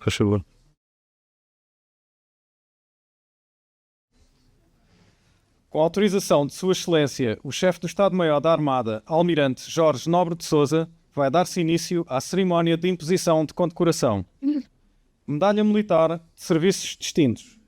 Faz favor. Com a autorização de Sua Excelência, o chefe do Estado-Maior da Armada, Almirante Jorge Nobre de Sousa, vai dar-se início à cerimónia de imposição de condecoração. Medalha Militar de Serviços Distintos.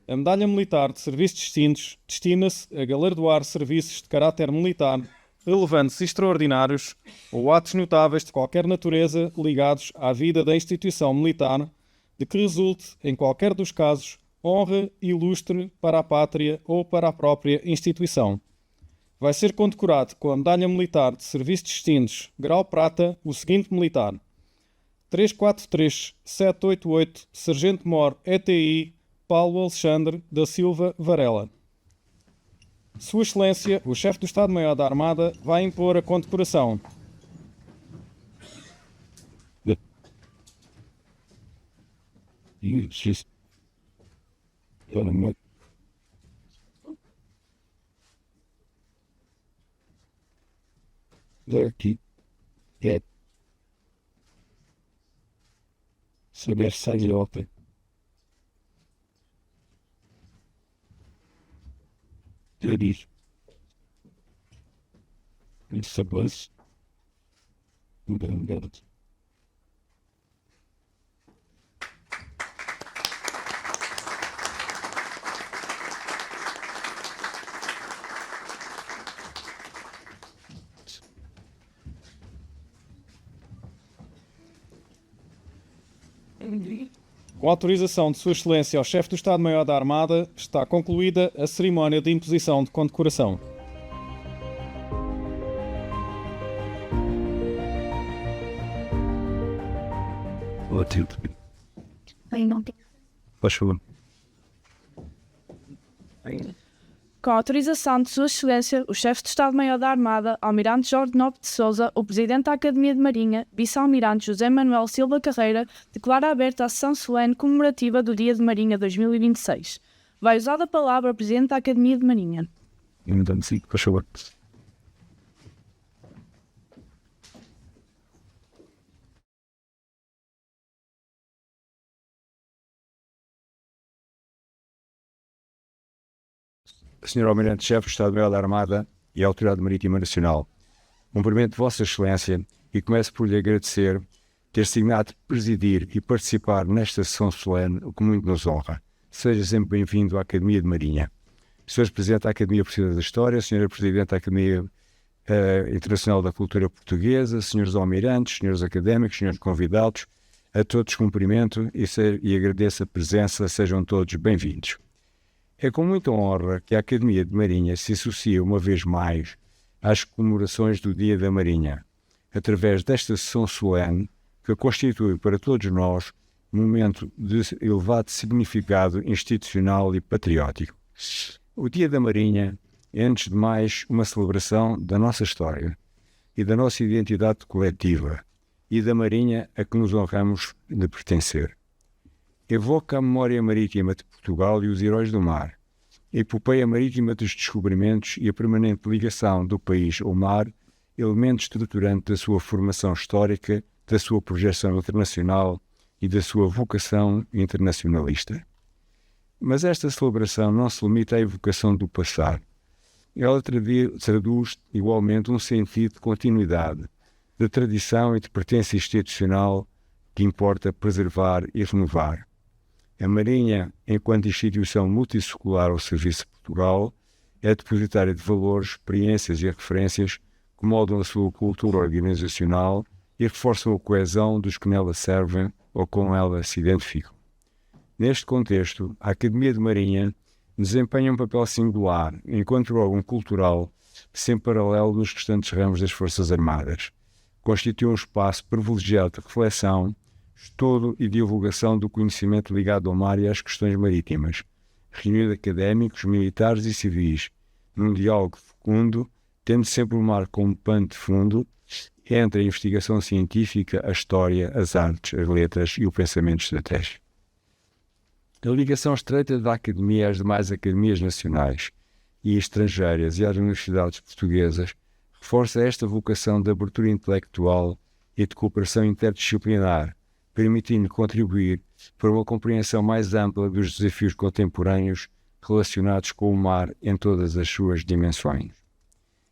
A Medalha Militar de Serviços Distintos destina-se a galardoar serviços de caráter militar relevantes e extraordinários ou atos notáveis de qualquer natureza ligados à vida da instituição militar, de que resulte, em qualquer dos casos, honra e ilustre para a pátria ou para a própria instituição. Vai ser condecorado com a Medalha Militar de Serviços Distintos, grau prata, o seguinte militar: 343788, Sargento-Mor ETI, Paulo Alexandre da Silva Varela. Sua Excelência, o chefe do Estado-Maior da Armada, vai impor a condecoração. Daqui é saber sair open. Feliz. Isso é bom. Obrigado. Com a autorização de Sua Excelência ao chefe do Estado-Maior da Armada, está concluída a cerimónia de imposição de condecoração. Ótimo. Faz favor. Com a autorização de Sua Excelência, o chefe de Estado-Maior da Armada, Almirante Jorge Nobre de Sousa, o Presidente da Academia de Marinha, Vice-Almirante José Manuel Silva Carreira, declara aberta a sessão solene comemorativa do Dia de Marinha 2026. Vai usar a palavra o Presidente da Academia de Marinha. Sim, faz favor. Senhor Almirante-Chefe do Estado-Maior da Armada e Autoridade Marítima Nacional, cumprimento Vossa Excelência e começo por lhe agradecer ter signado presidir e participar nesta sessão solene, o que muito nos honra. Seja sempre bem-vindo à Academia de Marinha. Sr. Presidente da Academia Portuguesa da História, Sra. Presidente da Academia Internacional da Cultura Portuguesa, Srs. Almirantes, Srs. Académicos, Srs. Convidados, a todos cumprimento e agradeço a presença, sejam todos bem-vindos. É com muita honra que a Academia de Marinha se associa uma vez mais às comemorações do Dia da Marinha, através desta sessão solene que constitui para todos nós um momento de elevado significado institucional e patriótico. O Dia da Marinha é, antes de mais, uma celebração da nossa história e da nossa identidade coletiva e da Marinha a que nos honramos de pertencer. Evoca a memória marítima de Portugal e os heróis do mar, a epopeia marítima dos descobrimentos e a permanente ligação do país ao mar, elemento estruturante da sua formação histórica, da sua projeção internacional e da sua vocação internacionalista. Mas esta celebração não se limita à evocação do passado. Ela traduz igualmente um sentido de continuidade, de tradição e de pertença institucional que importa preservar e renovar. A Marinha, enquanto instituição multissecular ao serviço de Portugal, é depositária de valores, experiências e referências que moldam a sua cultura organizacional e reforçam a coesão dos que nela servem ou com ela se identificam. Neste contexto, a Academia de Marinha desempenha um papel singular enquanto órgão cultural sem paralelo nos restantes ramos das Forças Armadas. Constitui um espaço privilegiado de reflexão, estudo e divulgação do conhecimento ligado ao mar e às questões marítimas, reunindo académicos, militares e civis, num diálogo fecundo, tendo sempre o mar como pano de fundo entre a investigação científica, a história, as artes, as letras e o pensamento estratégico. A ligação estreita da Academia às demais academias nacionais e estrangeiras e às universidades portuguesas reforça esta vocação de abertura intelectual e de cooperação interdisciplinar, permitindo contribuir para uma compreensão mais ampla dos desafios contemporâneos relacionados com o mar em todas as suas dimensões.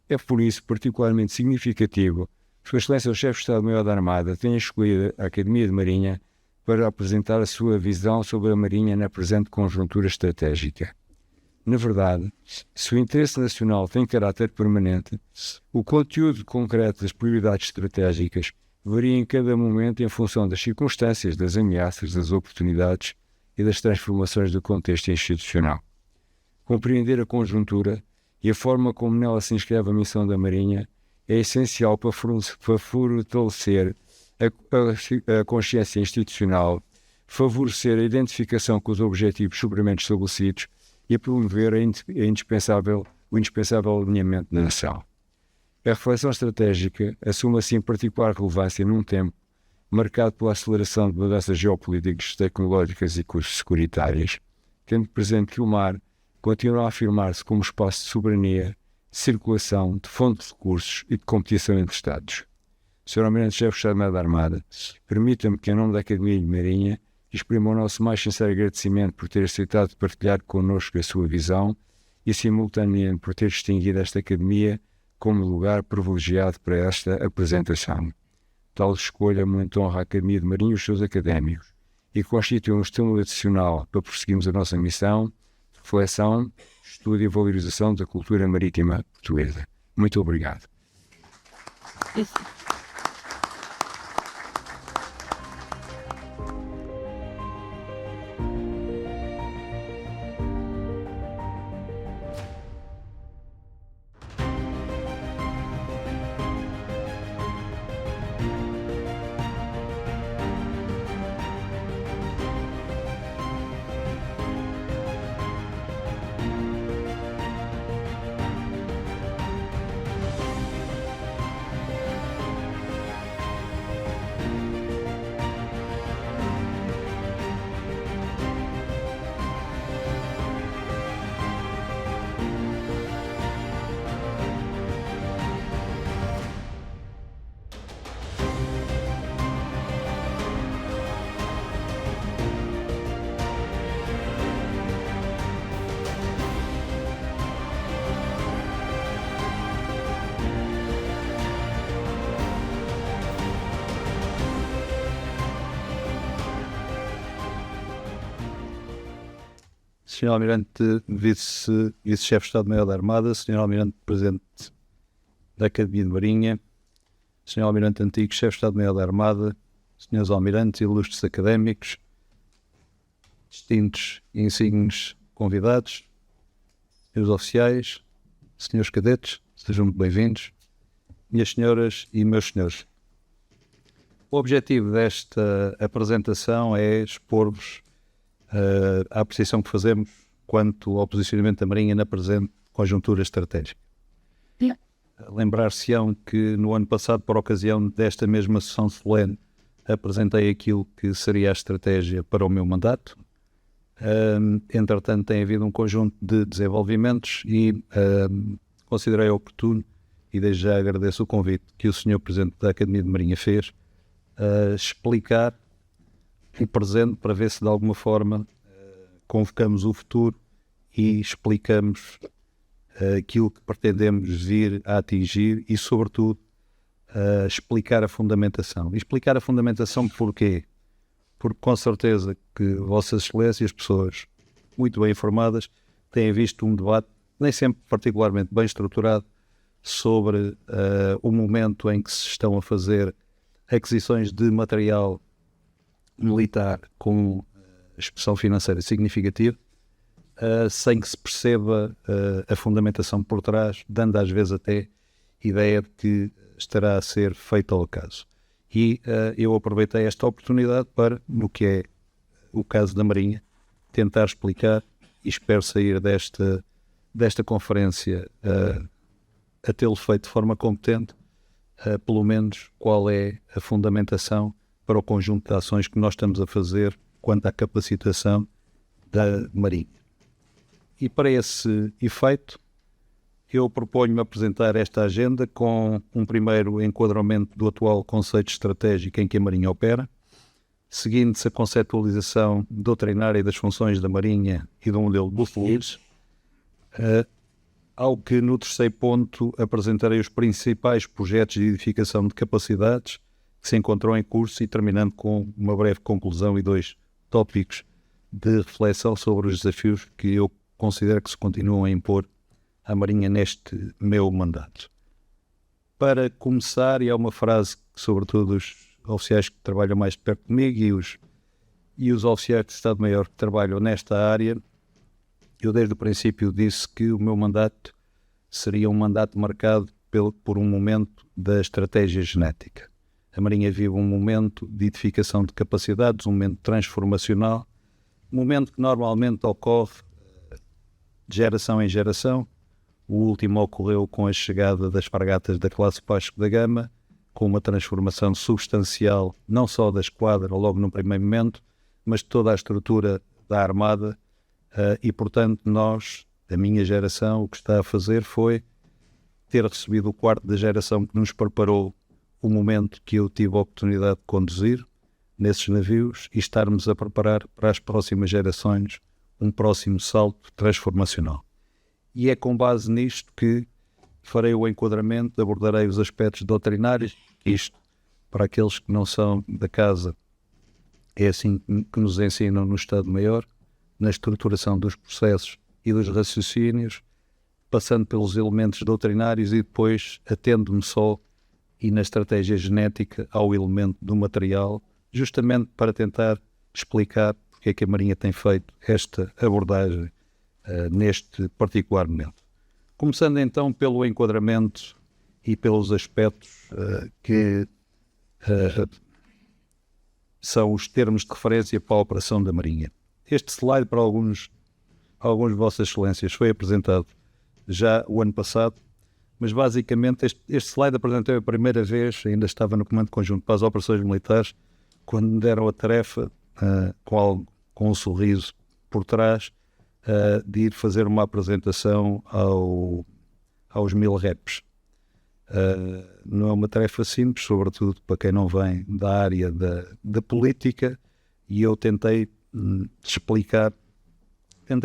É por isso particularmente significativo que Sua Excelência o Chefe de Estado-Maior da Armada tenha escolhido a Academia de Marinha para apresentar a sua visão sobre a Marinha na presente conjuntura estratégica. Na verdade, se o interesse nacional tem caráter permanente, o conteúdo concreto das prioridades estratégicas varia em cada momento em função das circunstâncias, das ameaças, das oportunidades e das transformações do contexto institucional. Compreender a conjuntura e a forma como nela se inscreve a missão da Marinha é essencial para fortalecer a consciência institucional, favorecer a identificação com os objetivos superiormente estabelecidos e a promover o indispensável alinhamento da nação. A reflexão estratégica assume assim particular relevância num tempo marcado pela aceleração de mudanças geopolíticas, tecnológicas e securitárias, tendo presente que o mar continua a afirmar-se como espaço de soberania, de circulação, de fonte de recursos e de competição entre Estados. Sr. Almirante-Chefe do Estado-Maior da Armada, permita-me que, em nome da Academia de Marinha, exprima o nosso mais sincero agradecimento por ter aceitado partilhar connosco a sua visão e, simultaneamente, por ter distinguido esta Academia como lugar privilegiado para esta apresentação. Tal escolha muito honra a Academia de Marinha e os seus académicos e constitui um estímulo adicional para prosseguirmos a nossa missão de reflexão, estudo e valorização da cultura marítima portuguesa. Muito obrigado. Sr. Almirante Vice-Chefe de Estado-Maior da Armada, Sr. Almirante Presidente da Academia de Marinha, Sr. Almirante Antigo Chefe de Estado-Maior da Armada, Srs. Almirantes, ilustres académicos, distintos e insignes convidados, Srs. Oficiais, Srs. Cadetes, sejam muito bem-vindos, minhas senhoras e meus senhores. O objetivo desta apresentação é expor-vos a apreciação que fazemos quanto ao posicionamento da Marinha na presente conjuntura estratégica. Lembrar-se-ão que no ano passado, por ocasião desta mesma sessão solene, apresentei aquilo que seria a estratégia para o meu mandato. Entretanto, tem havido um conjunto de desenvolvimentos e considerei oportuno, e desde já agradeço o convite que o Sr. Presidente da Academia de Marinha fez, explicar o presente para ver se de alguma forma convocamos o futuro e explicamos aquilo que pretendemos vir a atingir e, sobretudo, explicar a fundamentação. E explicar a fundamentação porquê? Porque com certeza que Vossas Excelências, pessoas muito bem informadas, têm visto um debate nem sempre particularmente bem estruturado sobre o momento em que se estão a fazer aquisições de material militar com expressão financeira significativa, sem que se perceba a fundamentação por trás, dando às vezes até ideia de que estará a ser feito ao acaso. E eu aproveitei esta oportunidade para, no que é o caso da Marinha, tentar explicar e espero sair desta conferência a tê-lo feito de forma competente, pelo menos qual é a fundamentação para o conjunto de ações que nós estamos a fazer quanto à capacitação da Marinha. E para esse efeito, eu proponho-me apresentar esta agenda com um primeiro enquadramento do atual conceito estratégico em que a Marinha opera, seguindo-se a conceptualização doutrinária das funções da Marinha e do modelo de fluidos, ao que no terceiro ponto apresentarei os principais projetos de edificação de capacidades que se encontram em curso e terminando com uma breve conclusão e 2 tópicos de reflexão sobre os desafios que eu considero que se continuam a impor à Marinha neste meu mandato. Para começar, e é uma frase que sobretudo os oficiais que trabalham mais de perto comigo e os oficiais de Estado-Maior que trabalham nesta área, eu desde o princípio disse que o meu mandato seria um mandato marcado por um momento da estratégia genética. A Marinha vive um momento de edificação de capacidades, um momento transformacional, um momento que normalmente ocorre de geração em geração. O último ocorreu com a chegada das fragatas da classe Vasco da Gama, com uma transformação substancial, não só da esquadra logo no primeiro momento, mas de toda a estrutura da Armada. E, portanto, nós, a minha geração, o que está a fazer foi ter recebido o quarto da geração que nos preparou o momento que eu tive a oportunidade de conduzir nesses navios e estarmos a preparar para as próximas gerações um próximo salto transformacional. E é com base nisto que farei o enquadramento, abordarei os aspectos doutrinários. Isto, para aqueles que não são da casa, é assim que nos ensinam no Estado-Maior, na estruturação dos processos e dos raciocínios, passando pelos elementos doutrinários e depois atendo-me só e na estratégia genética ao elemento do material, justamente para tentar explicar porque é que a Marinha tem feito esta abordagem neste particular momento. Começando então pelo enquadramento e pelos aspectos que são os termos de referência para a operação da Marinha. Este slide para alguns de Vossas Excelências foi apresentado já o ano passado, mas basicamente este slide apresentei a primeira vez, ainda estava no Comando Conjunto para as Operações Militares, quando me deram a tarefa, com um sorriso por trás, de ir fazer uma apresentação aos 1000 reps. Não é uma tarefa simples, sobretudo para quem não vem da área da política, e eu tentei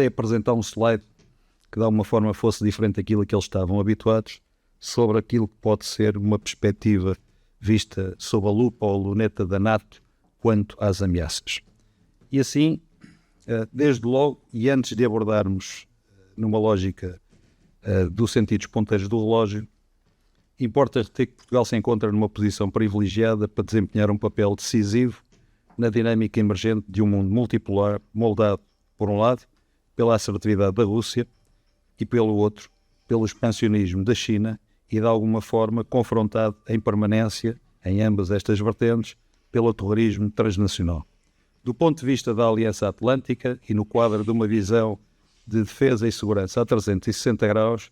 apresentar um slide que de alguma forma fosse diferente daquilo a que eles estavam habituados, sobre aquilo que pode ser uma perspectiva vista sob a lupa ou a luneta da NATO quanto às ameaças. E assim, desde logo, e antes de abordarmos numa lógica dos sentidos ponteiros do relógio, importa reter que Portugal se encontra numa posição privilegiada para desempenhar um papel decisivo na dinâmica emergente de um mundo multipolar, moldado, por um lado, pela assertividade da Rússia e, pelo outro, pelo expansionismo da China e, de alguma forma, confrontado em permanência, em ambas estas vertentes, pelo terrorismo transnacional. Do ponto de vista da Aliança Atlântica e no quadro de uma visão de defesa e segurança a 360 graus,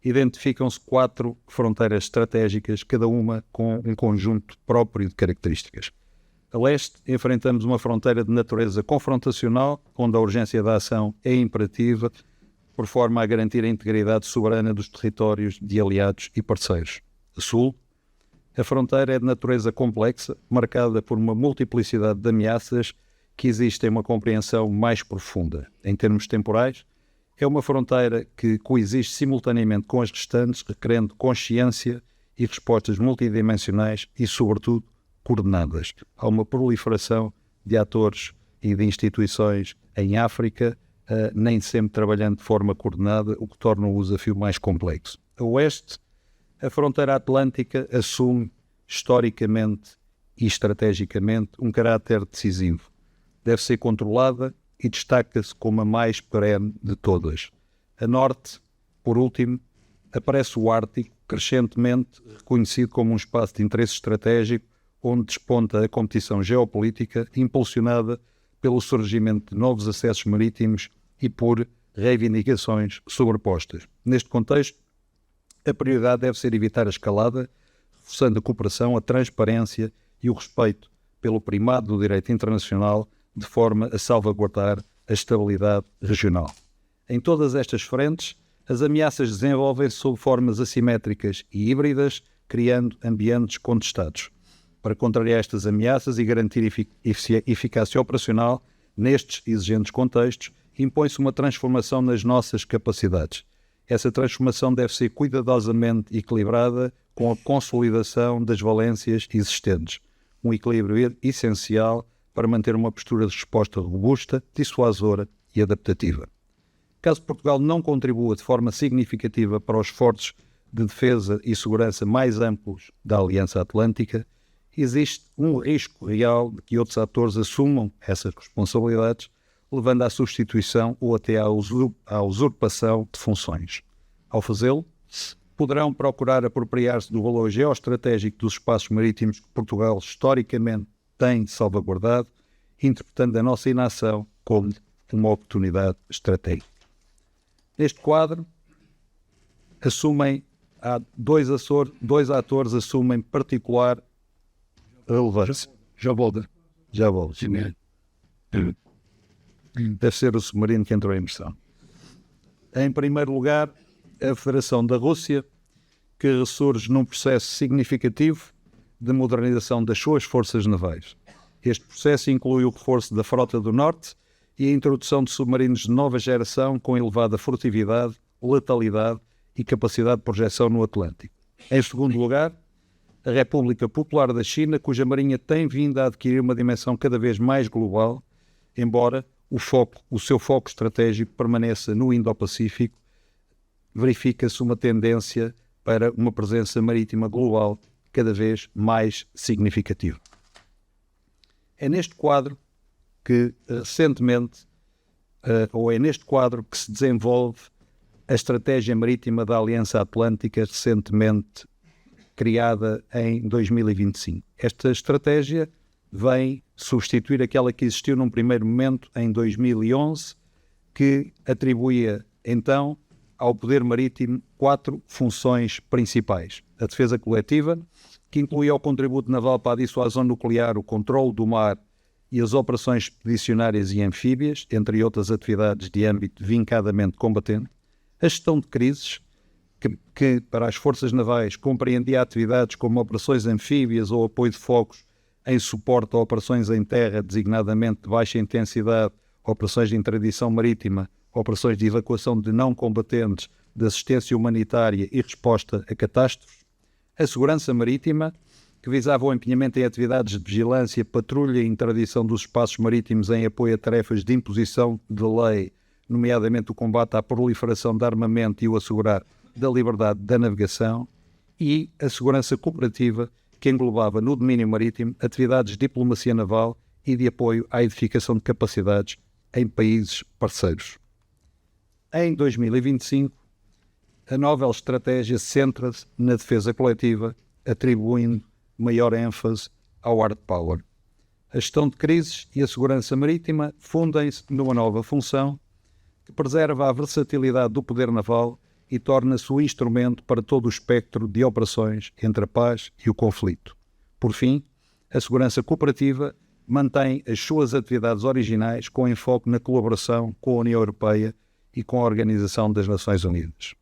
identificam-se 4 fronteiras estratégicas, cada uma com um conjunto próprio de características. A leste, enfrentamos uma fronteira de natureza confrontacional, onde a urgência da ação é imperativa, por forma a garantir a integridade soberana dos territórios de aliados e parceiros. A sul, a fronteira é de natureza complexa, marcada por uma multiplicidade de ameaças que existem uma compreensão mais profunda. Em termos temporais, é uma fronteira que coexiste simultaneamente com as restantes, requerendo consciência e respostas multidimensionais e, sobretudo, coordenadas. Há uma proliferação de atores e de instituições em África, nem sempre trabalhando de forma coordenada, o que torna o desafio mais complexo. A oeste, a fronteira atlântica assume, historicamente e estrategicamente, um caráter decisivo. Deve ser controlada e destaca-se como a mais perene de todas. A norte, por último, aparece o Ártico, crescentemente reconhecido como um espaço de interesse estratégico, onde desponta a competição geopolítica, impulsionada pelo surgimento de novos acessos marítimos e por reivindicações sobrepostas. Neste contexto, a prioridade deve ser evitar a escalada, reforçando a cooperação, a transparência e o respeito pelo primado do direito internacional, de forma a salvaguardar a estabilidade regional. Em todas estas frentes, as ameaças desenvolvem-se sob formas assimétricas e híbridas, criando ambientes contestados. Para contrariar estas ameaças e garantir eficácia operacional nestes exigentes contextos, impõe-se uma transformação nas nossas capacidades. Essa transformação deve ser cuidadosamente equilibrada com a consolidação das valências existentes, um equilíbrio essencial para manter uma postura de resposta robusta, dissuasora e adaptativa. Caso Portugal não contribua de forma significativa para os esforços de defesa e segurança mais amplos da Aliança Atlântica, existe um risco real de que outros atores assumam essas responsabilidades, levando à substituição ou até à usurpação de funções. Ao fazê-lo, poderão procurar apropriar-se do valor geoestratégico dos espaços marítimos que Portugal historicamente tem salvaguardado, interpretando a nossa inação como uma oportunidade estratégica. Neste quadro, dois atores assumem particular relevância. Já volto. Deve ser o submarino que entrou em missão. Em primeiro lugar, a Federação da Rússia, que ressurge num processo significativo de modernização das suas forças navais. Este processo inclui o reforço da Frota do Norte e a introdução de submarinos de nova geração com elevada furtividade, letalidade e capacidade de projeção no Atlântico. Em segundo lugar, a República Popular da China, cuja marinha tem vindo a adquirir uma dimensão cada vez mais global, embora o seu foco estratégico permaneça no Indo-Pacífico, verifica-se uma tendência para uma presença marítima global cada vez mais significativa. É neste quadro que se desenvolve a estratégia marítima da Aliança Atlântica, recentemente criada em 2025. Esta estratégia vem substituir aquela que existiu num primeiro momento em 2011, que atribuía então ao poder marítimo 4 funções principais. A defesa coletiva, que incluía o contributo naval para a dissuasão nuclear, o controle do mar e as operações expedicionárias e anfíbias, entre outras atividades de âmbito vincadamente combatente. A gestão de crises, que para as forças navais compreendia atividades como operações anfíbias ou apoio de focos em suporte a operações em terra, designadamente de baixa intensidade, operações de interdição marítima, operações de evacuação de não combatentes, de assistência humanitária e resposta a catástrofes. A segurança marítima, que visava o empenhamento em atividades de vigilância, patrulha e interdição dos espaços marítimos em apoio a tarefas de imposição de lei, nomeadamente o combate à proliferação de armamento e o assegurar da liberdade da navegação, e a segurança cooperativa, que englobava no domínio marítimo atividades de diplomacia naval e de apoio à edificação de capacidades em países parceiros. Em 2025, a nova estratégia centra-se na defesa coletiva, atribuindo maior ênfase ao hard power. A gestão de crises e a segurança marítima fundem-se numa nova função que preserva a versatilidade do poder naval e torna-se o instrumento para todo o espectro de operações entre a paz e o conflito. Por fim, a segurança cooperativa mantém as suas atividades originais com enfoque na colaboração com a União Europeia e com a Organização das Nações Unidas.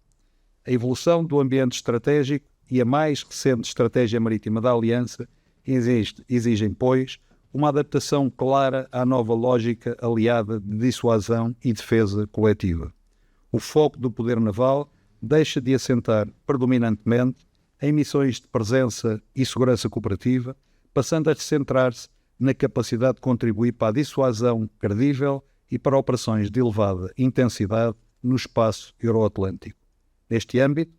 A evolução do ambiente estratégico e a mais recente estratégia marítima da Aliança exigem, pois, uma adaptação clara à nova lógica aliada de dissuasão e defesa coletiva. O foco do poder naval deixa de assentar predominantemente em missões de presença e segurança cooperativa, passando a centrar-se na capacidade de contribuir para a dissuasão credível e para operações de elevada intensidade no espaço euroatlântico. Neste âmbito,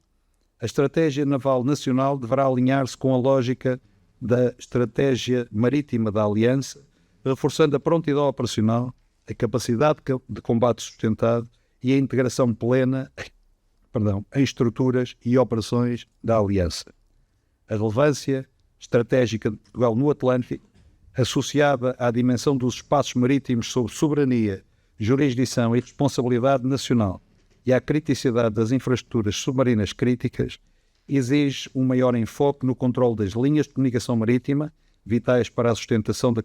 a estratégia naval nacional deverá alinhar-se com a lógica da estratégia marítima da Aliança, reforçando a prontidão operacional, a capacidade de combate sustentado e a integração plena em estruturas e operações da Aliança. A relevância estratégica de Portugal no Atlântico, associada à dimensão dos espaços marítimos sob soberania, jurisdição e responsabilidade nacional e à criticidade das infraestruturas submarinas críticas, exige um maior enfoque no controle das linhas de comunicação marítima, vitais para a sustentação da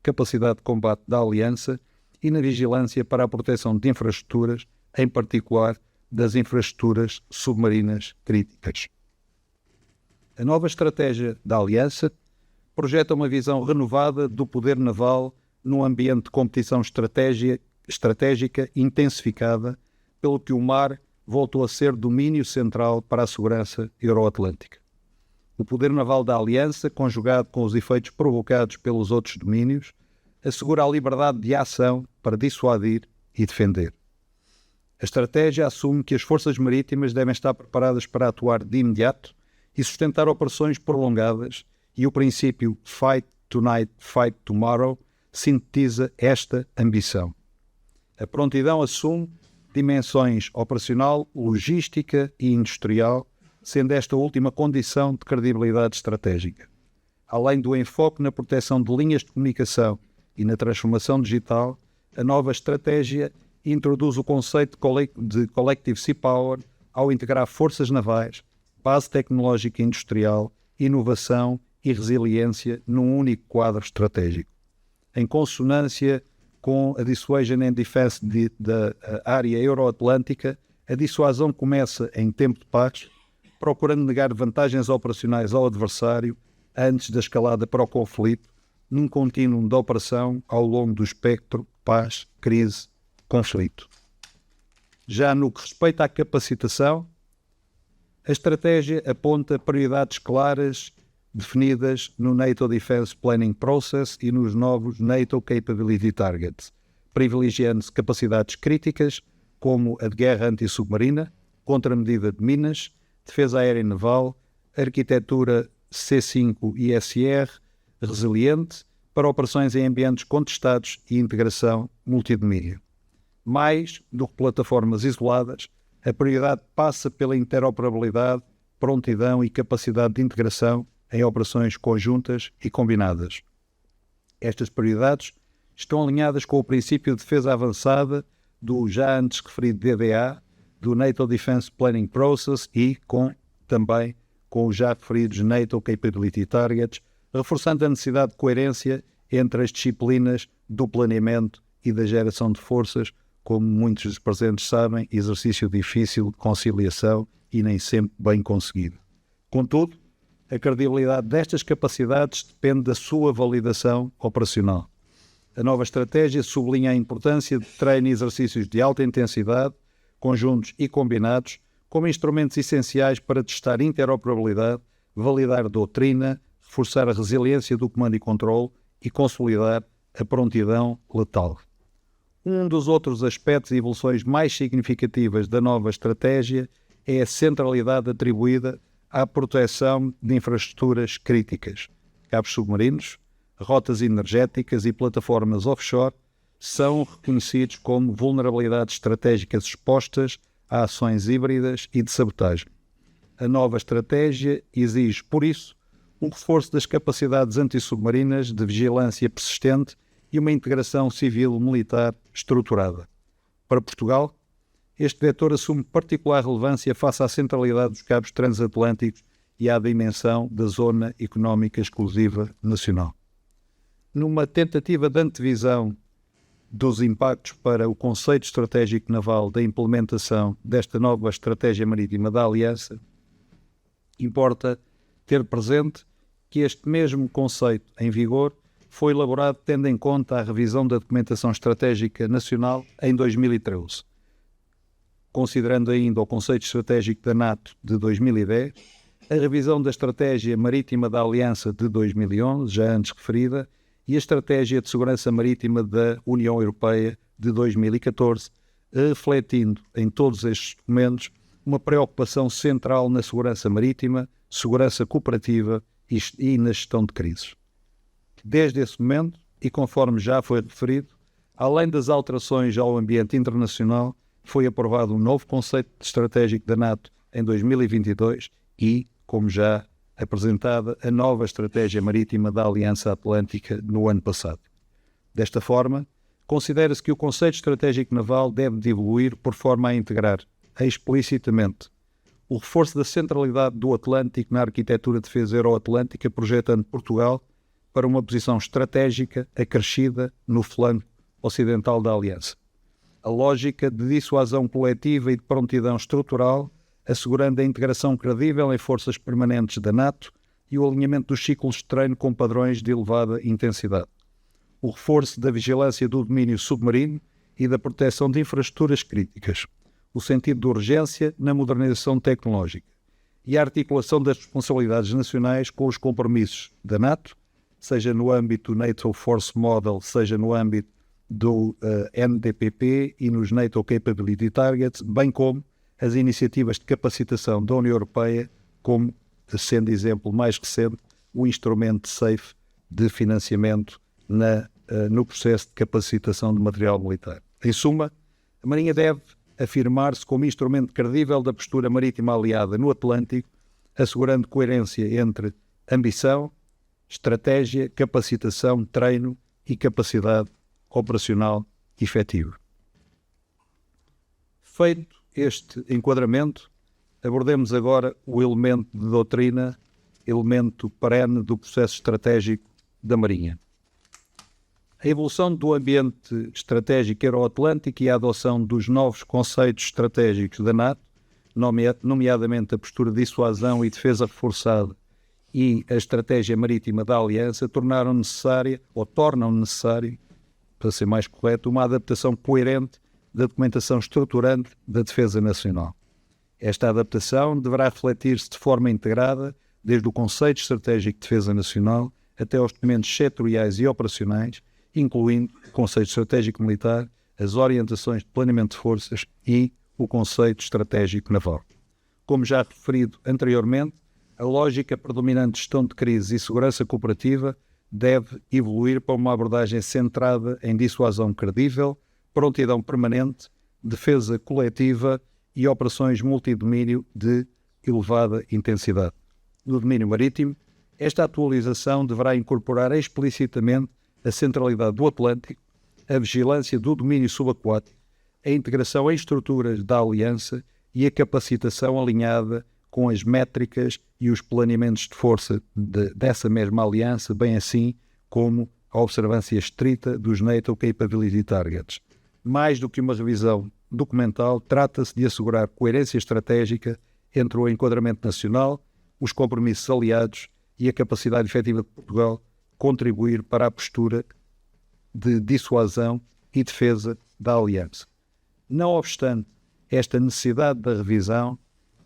capacidade de combate da Aliança, e na vigilância para a proteção de infraestruturas, em particular das infraestruturas submarinas críticas. A nova estratégia da Aliança projeta uma visão renovada do poder naval num ambiente de competição estratégica intensificada, pelo que o mar voltou a ser domínio central para a segurança euroatlântica. O poder naval da Aliança, conjugado com os efeitos provocados pelos outros domínios, assegura a liberdade de ação para dissuadir e defender. A estratégia assume que as forças marítimas devem estar preparadas para atuar de imediato e sustentar operações prolongadas, e o princípio Fight Tonight, Fight Tomorrow sintetiza esta ambição. A prontidão assume dimensões operacional, logística e industrial, sendo esta última condição de credibilidade estratégica. Além do enfoque na proteção de linhas de comunicação e na transformação digital, a nova estratégia introduz o conceito de Collective Sea Power ao integrar forças navais, base tecnológica e industrial, inovação e resiliência num único quadro estratégico. Em consonância com a Dissuasion and Defense da área euroatlântica, a dissuasão começa em tempo de paz, procurando negar vantagens operacionais ao adversário antes da escalada para o conflito, num contínuo de operação ao longo do espectro paz, crise, conflito. Já no que respeita à capacitação, a estratégia aponta prioridades claras definidas no NATO Defense Planning Process e nos novos NATO Capability Targets, privilegiando-se capacidades críticas como a de guerra antissubmarina, contramedida de minas, defesa aérea e naval, arquitetura C5ISR resiliente para operações em ambientes contestados e integração multidomínio. Mais do que plataformas isoladas, a prioridade passa pela interoperabilidade, prontidão e capacidade de integração em operações conjuntas e combinadas. Estas prioridades estão alinhadas com o princípio de defesa avançada do já antes referido DDA, do NATO Defense Planning Process e também com os já referidos NATO Capability Targets, reforçando a necessidade de coerência entre as disciplinas do planeamento e da geração de forças, como muitos dos presentes sabem, exercício difícil de conciliação e nem sempre bem conseguido. Contudo, a credibilidade destas capacidades depende da sua validação operacional. A nova estratégia sublinha a importância de treino e exercícios de alta intensidade, conjuntos e combinados, como instrumentos essenciais para testar interoperabilidade, validar doutrina, reforçar a resiliência do comando e controle e consolidar a prontidão letal. Um dos outros aspectos e evoluções mais significativas da nova estratégia é a centralidade atribuída à proteção de infraestruturas críticas. Cabos submarinos, rotas energéticas e plataformas offshore são reconhecidos como vulnerabilidades estratégicas expostas a ações híbridas e de sabotagem. A nova estratégia exige, por isso, um reforço das capacidades antissubmarinas de vigilância persistente e uma integração civil-militar estruturada. Para Portugal, este vetor assume particular relevância face à centralidade dos cabos transatlânticos e à dimensão da Zona Económica Exclusiva Nacional. Numa tentativa de antevisão dos impactos para o conceito estratégico naval da implementação desta nova estratégia marítima da Aliança, importa ter presente que este mesmo conceito em vigor foi elaborado tendo em conta a revisão da documentação estratégica nacional em 2013. Considerando ainda o conceito estratégico da NATO de 2010, a revisão da Estratégia Marítima da Aliança de 2011, já antes referida, e a Estratégia de Segurança Marítima da União Europeia de 2014, refletindo em todos estes documentos uma preocupação central na segurança marítima, segurança cooperativa e na gestão de crises. Desde esse momento, e conforme já foi referido, além das alterações ao ambiente internacional, foi aprovado um novo conceito estratégico da NATO em 2022 e, como já apresentada, a nova Estratégia Marítima da Aliança Atlântica no ano passado. Desta forma, considera-se que o conceito estratégico naval deve de evoluir por forma a integrar explicitamente o reforço da centralidade do Atlântico na arquitetura de defesa euroatlântica, projetando Portugal para uma posição estratégica acrescida no flanco ocidental da Aliança. A lógica de dissuasão coletiva e de prontidão estrutural, assegurando a integração credível em forças permanentes da NATO, e o alinhamento dos ciclos de treino com padrões de elevada intensidade, o reforço da vigilância do domínio submarino e da proteção de infraestruturas críticas, o sentido de urgência na modernização tecnológica e a articulação das responsabilidades nacionais com os compromissos da NATO, seja no âmbito do NATO Force Model, seja no âmbito do NDPP e nos NATO Capability Targets, bem como as iniciativas de capacitação da União Europeia, como, sendo exemplo mais recente, o instrumento SAFE de financiamento no processo de capacitação de material militar. Em suma, a Marinha deve afirmar-se como instrumento credível da postura marítima aliada no Atlântico, assegurando coerência entre ambição, estratégia, capacitação, treino e capacidade operacional efetiva. Feito este enquadramento, abordemos agora o elemento de doutrina, elemento perene do processo estratégico da Marinha. A evolução do ambiente estratégico euroatlântico e a adoção dos novos conceitos estratégicos da NATO, nomeadamente a postura de dissuasão e defesa reforçada e a estratégia marítima da Aliança, tornam necessário, para ser mais correto, uma adaptação coerente da documentação estruturante da defesa nacional. Esta adaptação deverá refletir-se de forma integrada, desde o conceito estratégico de defesa nacional até aos documentos setoriais e operacionais, incluindo o conceito estratégico militar, as orientações de planeamento de forças e o conceito estratégico naval. Como já referido anteriormente, a lógica predominante de gestão de crise e segurança cooperativa deve evoluir para uma abordagem centrada em dissuasão credível, prontidão permanente, defesa coletiva e operações multidomínio de elevada intensidade. No domínio marítimo, esta atualização deverá incorporar explicitamente a centralidade do Atlântico, a vigilância do domínio subaquático, a integração em estruturas da Aliança e a capacitação alinhada com as métricas e os planeamentos de força dessa mesma Aliança, bem assim como a observância estrita dos NATO Capability Targets. Mais do que uma revisão documental, trata-se de assegurar coerência estratégica entre o enquadramento nacional, os compromissos aliados e a capacidade efetiva de Portugal contribuir para a postura de dissuasão e defesa da Aliança. Não obstante esta necessidade da revisão,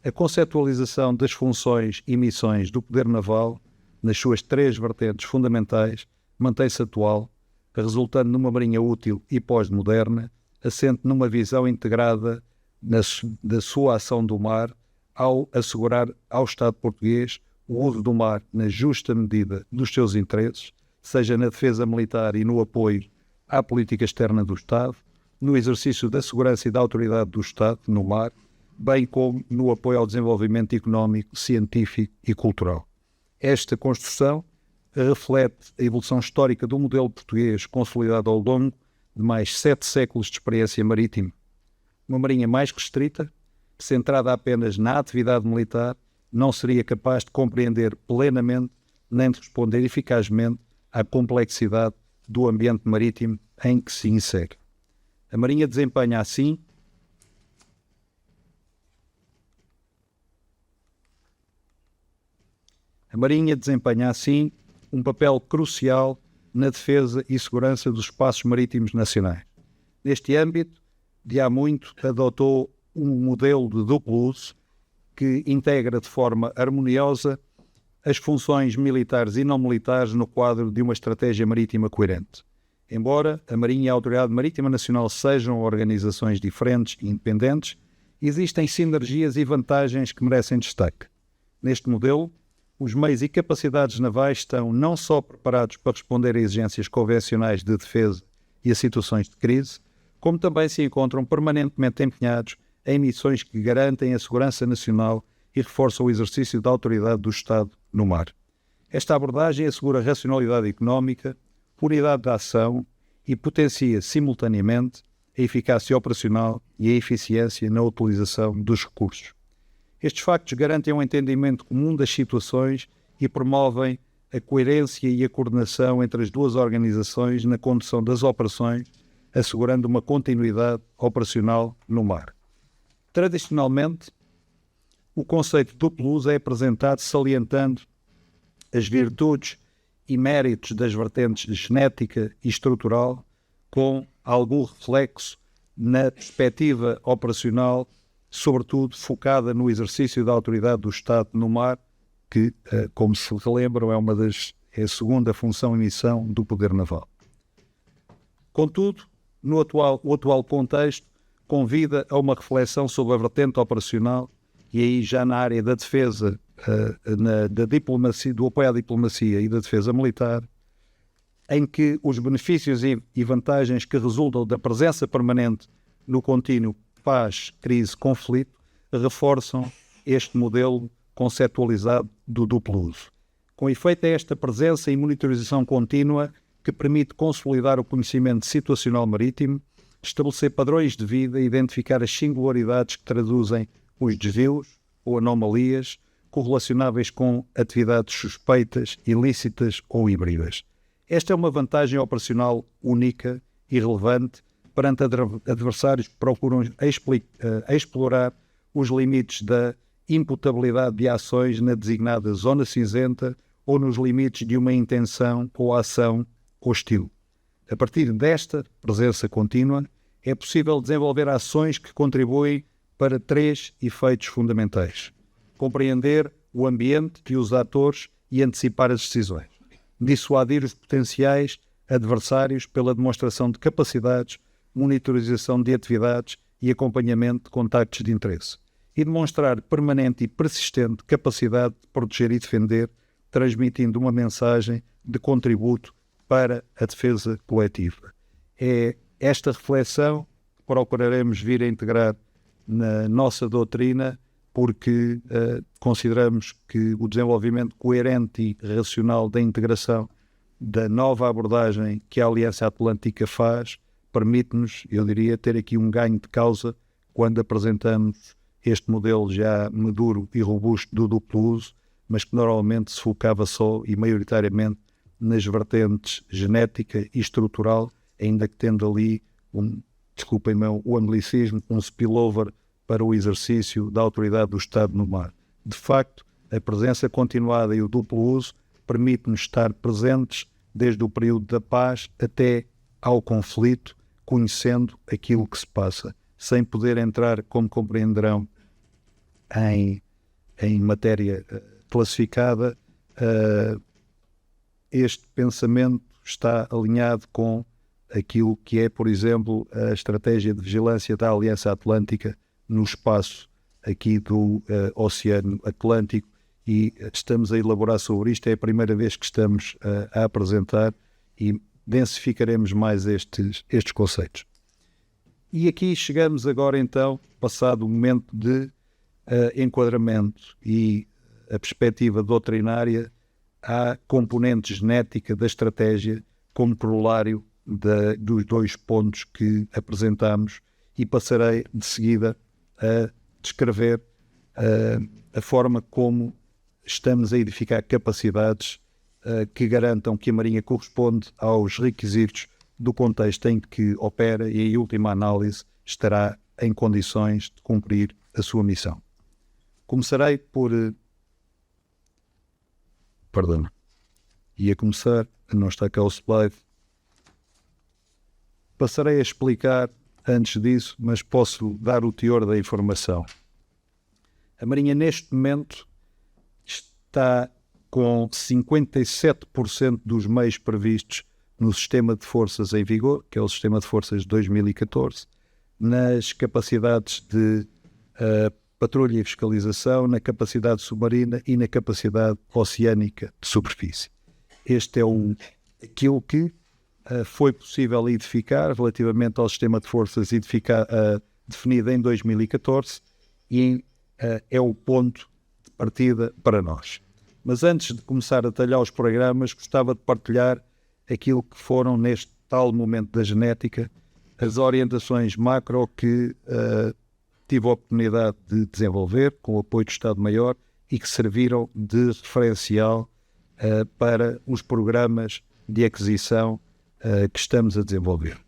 a conceptualização das funções e missões do poder naval, nas suas três vertentes fundamentais, mantém-se atual, resultando numa marinha útil e pós-moderna, assente numa visão integrada da sua ação do mar, ao assegurar ao Estado português o uso do mar na justa medida dos seus interesses, seja na defesa militar e no apoio à política externa do Estado, no exercício da segurança e da autoridade do Estado no mar, bem como no apoio ao desenvolvimento económico, científico e cultural. Esta construção reflete a evolução histórica do modelo português consolidado ao longo de mais 7 séculos de experiência marítima. Uma marinha mais restrita, centrada apenas na atividade militar, não seria capaz de compreender plenamente nem de responder eficazmente à complexidade do ambiente marítimo em que se insere. A Marinha desempenha assim um papel crucial na defesa e segurança dos espaços marítimos nacionais. Neste âmbito, de há muito adotou um modelo de duplo uso que integra de forma harmoniosa as funções militares e não militares no quadro de uma estratégia marítima coerente. Embora a Marinha e a Autoridade Marítima Nacional sejam organizações diferentes e independentes, existem sinergias e vantagens que merecem destaque. Neste modelo, os meios e capacidades navais estão não só preparados para responder a exigências convencionais de defesa e a situações de crise, como também se encontram permanentemente empenhados em missões que garantem a segurança nacional e reforçam o exercício da autoridade do Estado no mar. Esta abordagem assegura racionalidade económica, unidade de ação e potencia simultaneamente a eficácia operacional e a eficiência na utilização dos recursos. Estes factos garantem um entendimento comum das situações e promovem a coerência e a coordenação entre as duas organizações na condução das operações, assegurando uma continuidade operacional no mar. Tradicionalmente, o conceito de duplo uso é apresentado salientando as virtudes e méritos das vertentes genética e estrutural, com algum reflexo na perspectiva operacional, sobretudo focada no exercício da autoridade do Estado no mar, que, como se relembram, é a segunda função e missão do poder naval. Contudo, o atual contexto convida a uma reflexão sobre a vertente operacional e aí já na área da defesa, da diplomacia, do apoio à diplomacia e da defesa militar, em que os benefícios e vantagens que resultam da presença permanente no contínuo paz, crise, conflito, reforçam este modelo conceptualizado do duplo uso. Com efeito, é esta presença e monitorização contínua que permite consolidar o conhecimento situacional marítimo, estabelecer padrões de vida e identificar as singularidades que traduzem os desvios ou anomalias correlacionáveis com atividades suspeitas, ilícitas ou híbridas. Esta é uma vantagem operacional única e relevante perante adversários que procuram explorar os limites da imputabilidade de ações na designada zona cinzenta ou nos limites de uma intenção ou ação hostil. A partir desta presença contínua, é possível desenvolver ações que contribuem para 3 efeitos fundamentais: compreender o ambiente e os atores e antecipar as decisões, dissuadir os potenciais adversários pela demonstração de capacidades, monitorização de atividades e acompanhamento de contactos de interesse, e demonstrar permanente e persistente capacidade de proteger e defender, transmitindo uma mensagem de contributo para a defesa coletiva. É esta reflexão que procuraremos vir a integrar na nossa doutrina, porque consideramos que o desenvolvimento coerente e racional da integração da nova abordagem que a Aliança Atlântica faz permite-nos, eu diria, ter aqui um ganho de causa quando apresentamos este modelo já maduro e robusto do duplo uso, mas que normalmente se focava só e maioritariamente nas vertentes genética e estrutural, ainda que tendo ali, desculpem-me o anglicismo, um spillover para o exercício da autoridade do Estado no mar. De facto, a presença continuada e o duplo uso permite-nos estar presentes desde o período da paz até ao conflito, conhecendo aquilo que se passa, sem poder entrar, como compreenderão, em matéria classificada. Este pensamento está alinhado com aquilo que é, por exemplo, a estratégia de vigilância da Aliança Atlântica no espaço aqui do Oceano Atlântico, e estamos a elaborar sobre isto. É a primeira vez que estamos a apresentar e densificaremos mais estes conceitos. E aqui chegamos agora então, passado o momento de enquadramento e a perspectiva doutrinária, à componente genética da estratégia como corolário dos 2 pontos que apresentamos, e passarei de seguida a descrever a forma como estamos a edificar capacidades que garantam que a Marinha corresponde aos requisitos do contexto em que opera e, em última análise, estará em condições de cumprir a sua missão. Começarei por... Perdão. Ia começar, não está cá o slide. Passarei a explicar antes disso, mas posso dar o teor da informação. A Marinha, neste momento, está com 57% dos meios previstos no sistema de forças em vigor, que é o sistema de forças de 2014, nas capacidades de patrulha e fiscalização, na capacidade submarina e na capacidade oceânica de superfície. Este é aquilo que foi possível edificar relativamente ao sistema de forças definido em 2014 e é o ponto de partida para nós. Mas antes de começar a detalhar os programas, gostava de partilhar aquilo que foram, neste tal momento da genética, as orientações macro que tive a oportunidade de desenvolver com o apoio do Estado-Maior e que serviram de referencial para os programas de aquisição que estamos a desenvolver.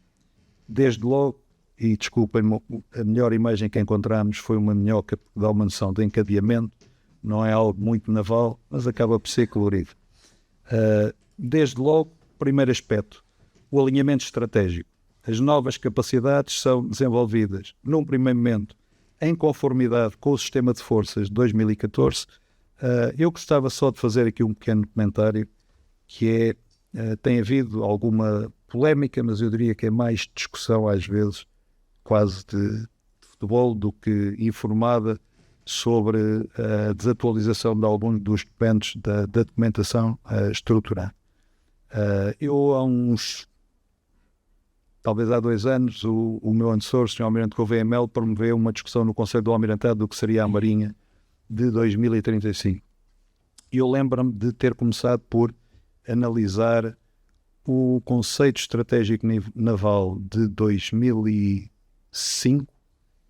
Desde logo, e desculpem-me, a melhor imagem que encontramos foi uma minhoca que dá uma noção de encadeamento. Não é algo muito naval, mas acaba por ser colorido. Desde logo, primeiro aspecto, o alinhamento estratégico. As novas capacidades são desenvolvidas, num primeiro momento, em conformidade com o sistema de forças de 2014. Eu gostava só de fazer aqui um pequeno comentário, que tem havido alguma polémica, mas eu diria que é mais discussão às vezes, quase de futebol, do que informada sobre a desatualização de alguns dos documentos da documentação estruturada. Talvez há 2 anos, o meu antecessor, o Sr. Almirante Gouveia Melo, promoveu uma discussão no Conselho do Almirantado do que seria a Marinha de 2035. E eu lembro-me de ter começado por analisar o conceito estratégico naval de 2005,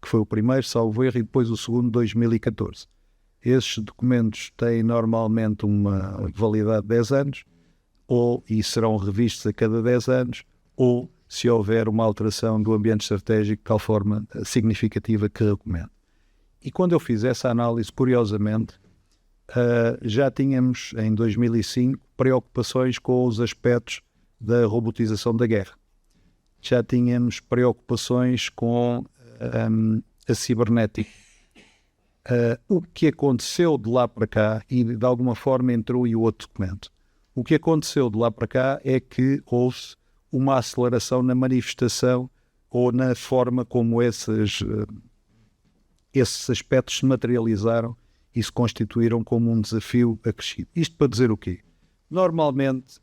que foi o primeiro, salvo erro, e depois o segundo, 2014. Esses documentos têm normalmente uma validade de 10 anos, e serão revistos a cada 10 anos, ou se houver uma alteração do ambiente estratégico de tal forma significativa que recomendo. E quando eu fiz essa análise, curiosamente, já tínhamos em 2005 preocupações com os aspectos da robotização da guerra. Já tínhamos preocupações com a cibernética. O que aconteceu de lá para cá, e de alguma forma entrou e o outro documento, o que aconteceu de lá para cá é que houve uma aceleração na manifestação ou na forma como esses aspectos se materializaram e se constituíram como um desafio acrescido. Isto para dizer o quê? Normalmente,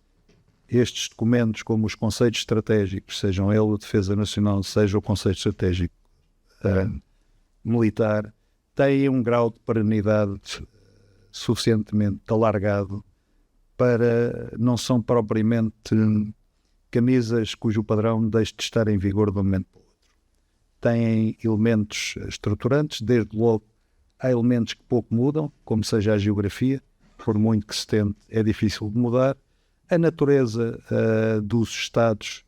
estes documentos, como os conceitos estratégicos, sejam ele o Defesa Nacional, seja o conceito estratégico militar, têm um grau de perenidade suficientemente alargado para não são propriamente camisas cujo padrão deixe de estar em vigor de um momento para o outro. Têm elementos estruturantes, desde logo há elementos que pouco mudam, como seja a geografia, por muito que se tente, é difícil de mudar. A natureza dos Estados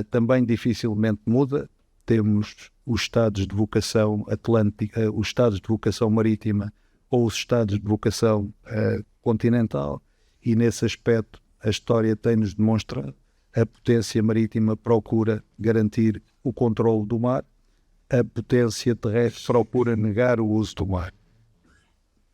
também dificilmente muda. Temos os Estados de vocação atlântica, os Estados de vocação marítima ou os Estados de vocação continental, e nesse aspecto a história tem-nos demonstrado a potência marítima procura garantir o controle do mar, a potência terrestre procura negar o uso do mar.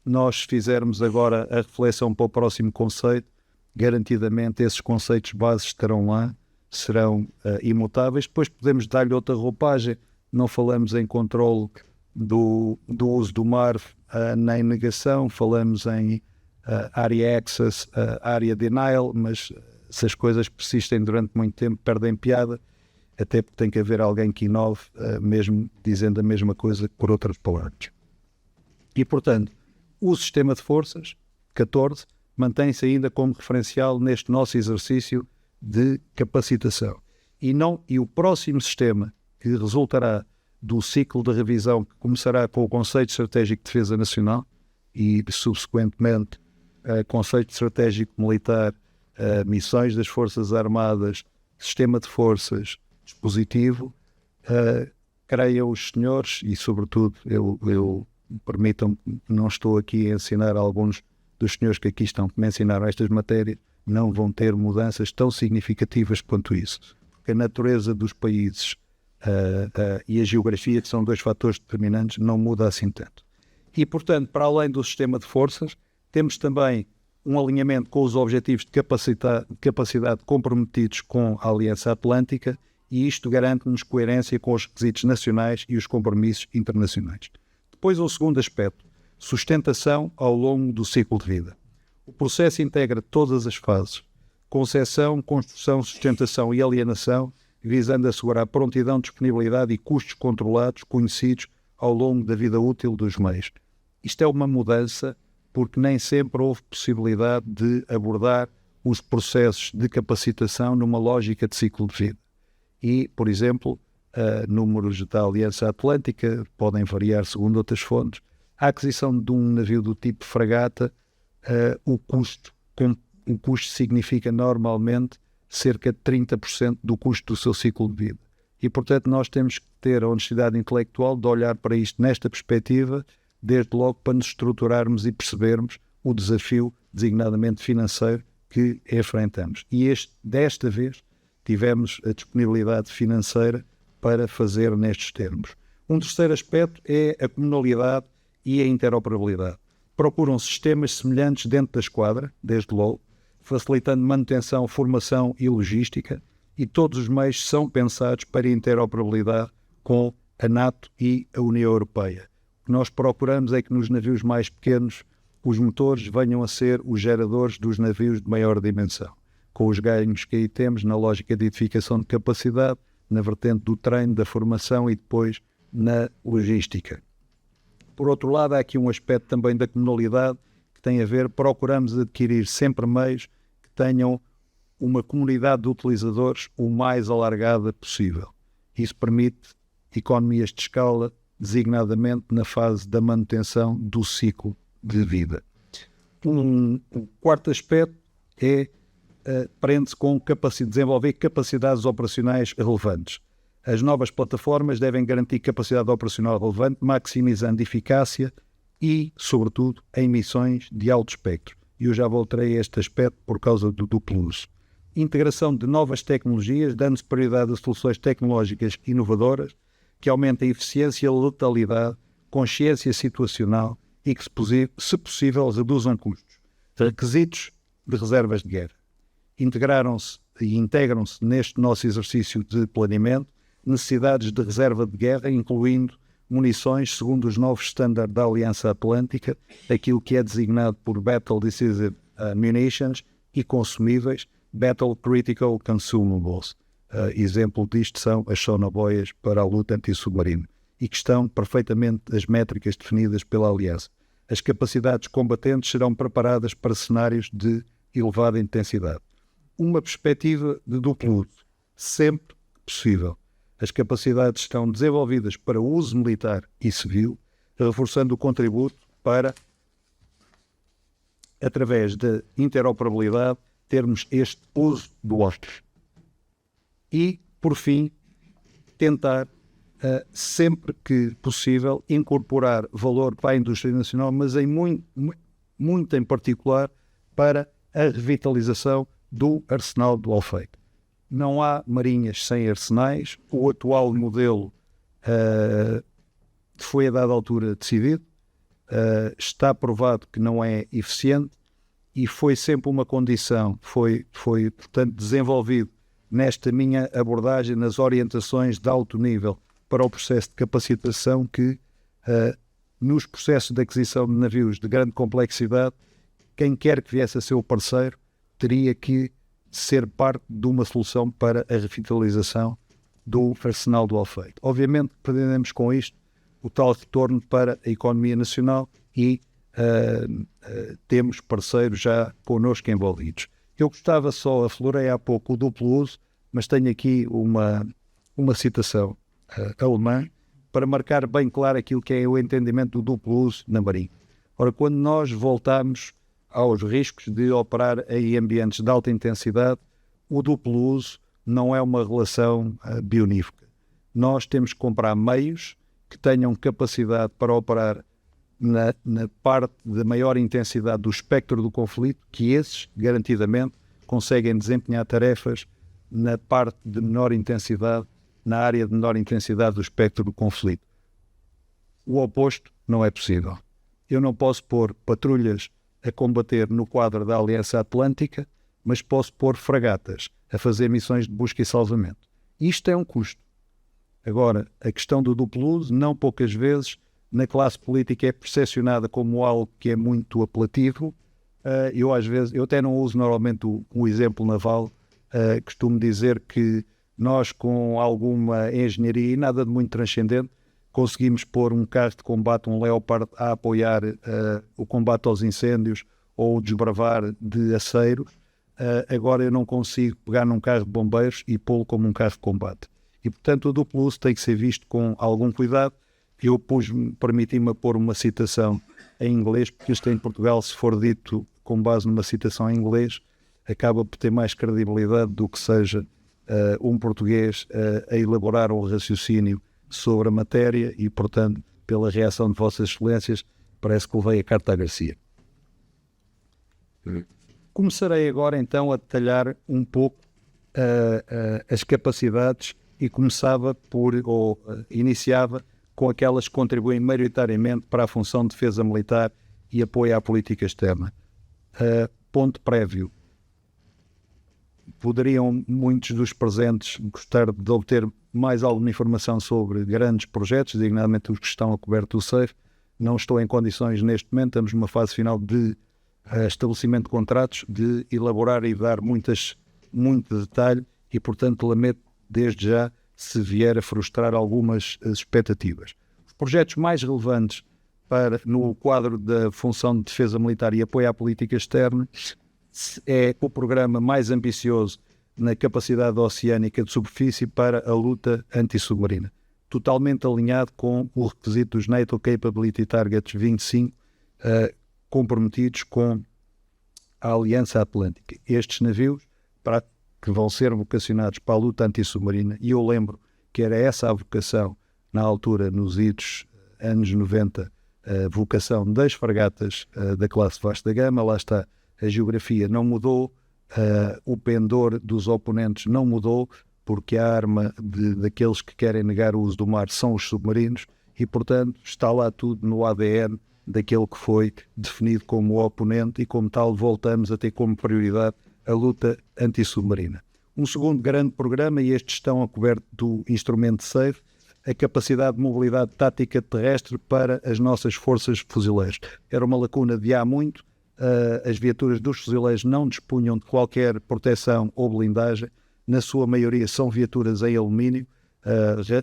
Nós fizermos agora a reflexão para o próximo conceito, garantidamente esses conceitos bases estarão lá, serão imutáveis. Depois podemos dar-lhe outra roupagem, não falamos em controle do uso do mar nem negação, falamos em area access, area denial, mas se as coisas persistem durante muito tempo perdem piada, até porque tem que haver alguém que inove, mesmo dizendo a mesma coisa por outras palavras. E portanto, o sistema de forças, 14, mantém-se ainda como referencial neste nosso exercício de capacitação. E o próximo sistema que resultará do ciclo de revisão, que começará com o Conceito Estratégico de Defesa Nacional e, subsequentemente, Conceito Estratégico Militar, missões das Forças Armadas, sistema de forças, dispositivo, creio os senhores, e sobretudo eu permitam, não estou aqui a ensinar alguns dos senhores que aqui estão, que me ensinaram estas matérias, não vão ter mudanças tão significativas quanto isso. Porque a natureza dos países e a geografia, que são 2 fatores determinantes, não muda assim tanto. E, portanto, para além do sistema de forças, temos também um alinhamento com os objetivos de capacidade comprometidos com a Aliança Atlântica, e isto garante-nos coerência com os requisitos nacionais e os compromissos internacionais. Depois, o segundo aspecto, sustentação ao longo do ciclo de vida. O processo integra todas as fases: concepção, construção, sustentação e alienação, visando assegurar prontidão, disponibilidade e custos controlados, conhecidos ao longo da vida útil dos meios. Isto é uma mudança porque nem sempre houve possibilidade de abordar os processos de capacitação numa lógica de ciclo de vida. E, por exemplo, números da Aliança Atlântica podem variar segundo outras fontes. A aquisição de um navio do tipo fragata, o custo significa normalmente cerca de 30% do custo do seu ciclo de vida. E, portanto, nós temos que ter a honestidade intelectual de olhar para isto nesta perspectiva, desde logo para nos estruturarmos e percebermos o desafio, designadamente financeiro, que enfrentamos. E desta vez tivemos a disponibilidade financeira para fazer nestes termos. Um terceiro aspecto é a comunalidade e a interoperabilidade. Procuram sistemas semelhantes dentro da esquadra, desde logo, facilitando manutenção, formação e logística, e todos os meios são pensados para interoperabilidade com a NATO e a União Europeia. O que nós procuramos é que nos navios mais pequenos os motores venham a ser os geradores dos navios de maior dimensão, com os ganhos que aí temos na lógica de edificação de capacidade, na vertente do treino, da formação e depois na logística. Por outro lado, há aqui um aspecto também da comunalidade que tem a ver, procuramos adquirir sempre meios que tenham uma comunidade de utilizadores o mais alargada possível. Isso permite economias de escala, designadamente na fase da manutenção do ciclo de vida. Um quarto aspecto prende-se com desenvolver capacidades operacionais relevantes. As novas plataformas devem garantir capacidade operacional relevante, maximizando eficácia e, sobretudo, emissões de alto espectro. E eu já voltarei a este aspecto por causa do duplo uso. Integração de novas tecnologias, dando-se prioridade a soluções tecnológicas inovadoras que aumentem a eficiência, a letalidade, consciência situacional e que, se possível, reduzam custos. Requisitos de reservas de guerra. Integraram-se e integram-se neste nosso exercício de planeamento necessidades de reserva de guerra, incluindo munições segundo os novos estándares da Aliança Atlântica, aquilo que é designado por Battle Decisive Munitions e consumíveis, Battle Critical Consumables. Exemplo disto são as sonoboias para a luta anti-submarina e que estão perfeitamente as métricas definidas pela Aliança. As capacidades combatentes serão preparadas para cenários de elevada intensidade. Uma perspectiva de duplo uso, sempre possível. As capacidades estão desenvolvidas para uso militar e civil, reforçando o contributo para, através da interoperabilidade, termos este uso do hóspede. E, por fim, tentar, sempre que possível, incorporar valor para a indústria nacional, mas muito em particular para a revitalização do arsenal do Alfeite. Não há marinhas sem arsenais. O atual modelo foi a dada altura decidido, está provado que não é eficiente e foi sempre uma condição, foi portanto desenvolvido nesta minha abordagem nas orientações de alto nível para o processo de capacitação que nos processos de aquisição de navios de grande complexidade, quem quer que viesse a ser o parceiro teria que ser parte de uma solução para a revitalização do arsenal do Alfeite. Obviamente pretendemos com isto o tal retorno para a economia nacional e temos parceiros já connosco envolvidos. Eu gostava só, aflorei há pouco o duplo uso, mas tenho aqui uma citação alemã para marcar bem claro aquilo que é o entendimento do duplo uso na Marinha. Ora, quando nós voltamos aos riscos de operar em ambientes de alta intensidade, o duplo uso não é uma relação bionífica. Nós temos que comprar meios que tenham capacidade para operar na parte de maior intensidade do espectro do conflito, que esses, garantidamente, conseguem desempenhar tarefas na parte de menor intensidade, na área de menor intensidade do espectro do conflito. O oposto não é possível. Eu não posso pôr patrulhas a combater no quadro da Aliança Atlântica, mas posso pôr fragatas a fazer missões de busca e salvamento. Isto é um custo. Agora, a questão do duplo uso, não poucas vezes, na classe política é percepcionada como algo que é muito apelativo. Eu até não uso normalmente o exemplo naval, costumo dizer que nós, com alguma engenharia e nada de muito transcendente, conseguimos pôr um carro de combate, um Leopard, a apoiar o combate aos incêndios ou o desbravar de aceiros. Agora eu não consigo pegar num carro de bombeiros e pô-lo como um carro de combate. E, portanto, o duplo uso tem que ser visto com algum cuidado. Eu permiti-me pôr uma citação em inglês, porque isto em Portugal, se for dito com base numa citação em inglês, acaba por ter mais credibilidade do que seja um português a elaborar um raciocínio sobre a matéria e, portanto, pela reação de Vossas Excelências, parece que levei a carta a Garcia. Começarei agora então a detalhar um pouco as capacidades e iniciava com aquelas que contribuem maioritariamente para a função de defesa militar e apoio à política externa. Ponto prévio. Poderiam muitos dos presentes gostar de obter mais alguma informação sobre grandes projetos, designadamente os que estão a coberto do SAFE. Não estou em condições neste momento, estamos numa fase final de estabelecimento de contratos, de elaborar e dar muito detalhe e, portanto, lamento desde já se vier a frustrar algumas expectativas. Os projetos mais relevantes no quadro da função de defesa militar e apoio à política externa é o programa mais ambicioso na capacidade oceânica de superfície para a luta antissubmarina, totalmente alinhado com o requisito dos NATO Capability Targets 25, comprometidos com a Aliança Atlântica. Estes navios que vão ser vocacionados para a luta antissubmarina, e eu lembro que era essa a vocação na altura, nos idos anos 90, a vocação das fragatas da classe Vasco da Gama. Lá está, a geografia não mudou, o pendor dos oponentes não mudou, porque a arma daqueles que querem negar o uso do mar são os submarinos e, portanto, está lá tudo no ADN daquele que foi definido como o oponente e, como tal, voltamos a ter como prioridade a luta antissubmarina. Um segundo grande programa, e estes estão a coberto do instrumento SAFE, a capacidade de mobilidade tática terrestre para as nossas forças de fuzileiros. Era uma lacuna de há muito, as viaturas dos fuzileiros não dispunham de qualquer proteção ou blindagem, na sua maioria são viaturas em alumínio,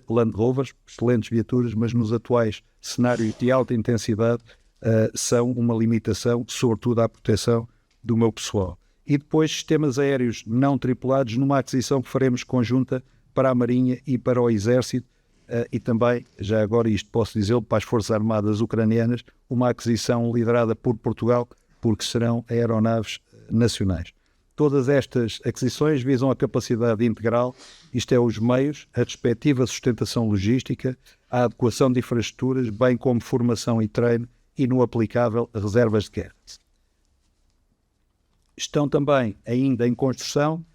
Land Rovers, excelentes viaturas, mas nos atuais cenários de alta intensidade são uma limitação, sobretudo à proteção do meu pessoal. E depois sistemas aéreos não tripulados, numa aquisição que faremos conjunta para a Marinha e para o Exército, e também, já agora isto posso dizer, para as Forças Armadas Ucranianas, uma aquisição liderada por Portugal, porque serão aeronaves nacionais. Todas estas aquisições visam a capacidade integral, isto é, os meios, a respectiva sustentação logística, a adequação de infraestruturas, bem como formação e treino, e no aplicável reservas de guerra. Estão também ainda em construção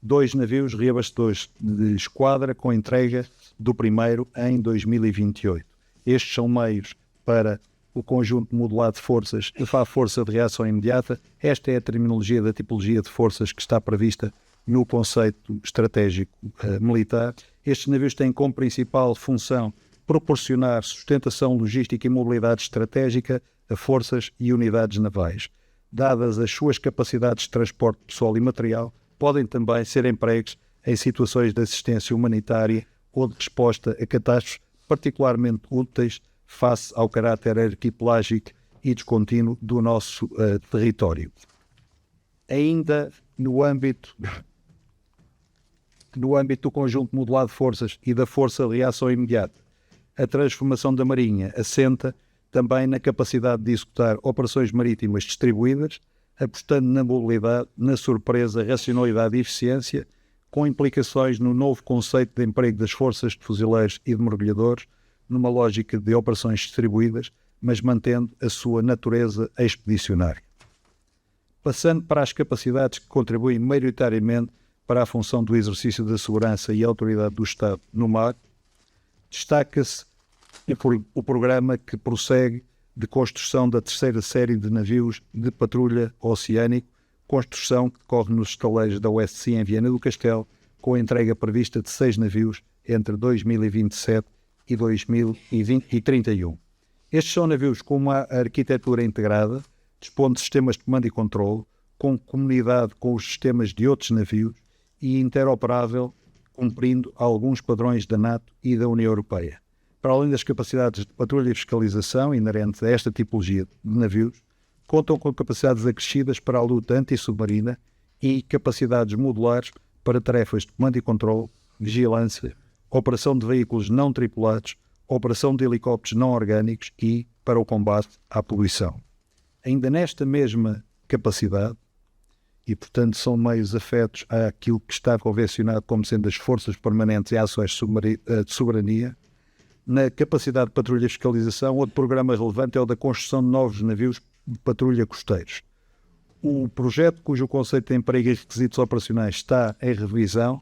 2 navios reabastecedores de esquadra com entrega do primeiro em 2028. Estes são meios para o conjunto modulado de forças e para a força de reação imediata. Esta é a terminologia da tipologia de forças que está prevista no conceito estratégico militar. Estes navios têm como principal função proporcionar sustentação logística e mobilidade estratégica a forças e unidades navais. Dadas as suas capacidades de transporte de pessoal e material, podem também ser empregues em situações de assistência humanitária ou de resposta a catástrofes particularmente úteis face ao caráter arquipelágico e descontínuo do nosso território. Ainda no âmbito do conjunto modulado de forças e da força de reação imediata, a transformação da Marinha assenta também na capacidade de executar operações marítimas distribuídas, apostando na mobilidade, na surpresa, racionalidade e eficiência, com implicações no novo conceito de emprego das forças de fuzileiros e de mergulhadores, numa lógica de operações distribuídas, mas mantendo a sua natureza expedicionária. Passando para as capacidades que contribuem maioritariamente para a função do exercício da segurança e autoridade do Estado no mar, destaca-se o programa que prossegue de construção da 3ª série de navios de patrulha oceânico, construção que decorre nos estaleiros da USC em Viana do Castelo, com a entrega prevista de 6 navios entre 2027 e 2031. Estes são navios com uma arquitetura integrada, dispondo de sistemas de comando e controle, com comunidade com os sistemas de outros navios e interoperável, cumprindo alguns padrões da NATO e da União Europeia. Para além das capacidades de patrulha e fiscalização inerentes a esta tipologia de navios, contam com capacidades acrescidas para a luta antissubmarina e capacidades modulares para tarefas de comando e controle, vigilância, operação de veículos não tripulados, operação de helicópteros não orgânicos e para o combate à poluição. Ainda nesta mesma capacidade, e portanto são meios afetos àquilo que está convencionado como sendo as forças permanentes e ações de soberania, na capacidade de patrulha e fiscalização, outro programa relevante é o da construção de novos navios de patrulha costeiros. O projeto, cujo conceito de emprego e requisitos operacionais está em revisão,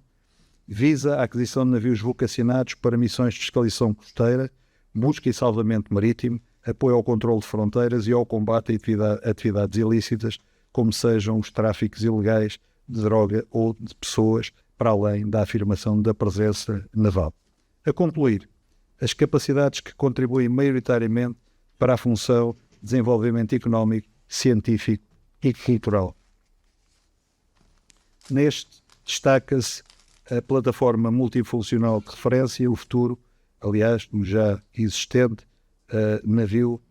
visa a aquisição de navios vocacionados para missões de fiscalização costeira, busca e salvamento marítimo, apoio ao controle de fronteiras e ao combate a atividades ilícitas, como sejam os tráficos ilegais de droga ou de pessoas, para além da afirmação da presença naval. A concluir, as capacidades que contribuem maioritariamente para a função de desenvolvimento económico, científico e cultural. Neste destaca-se a plataforma multifuncional de referência, o futuro, aliás, do já existente navio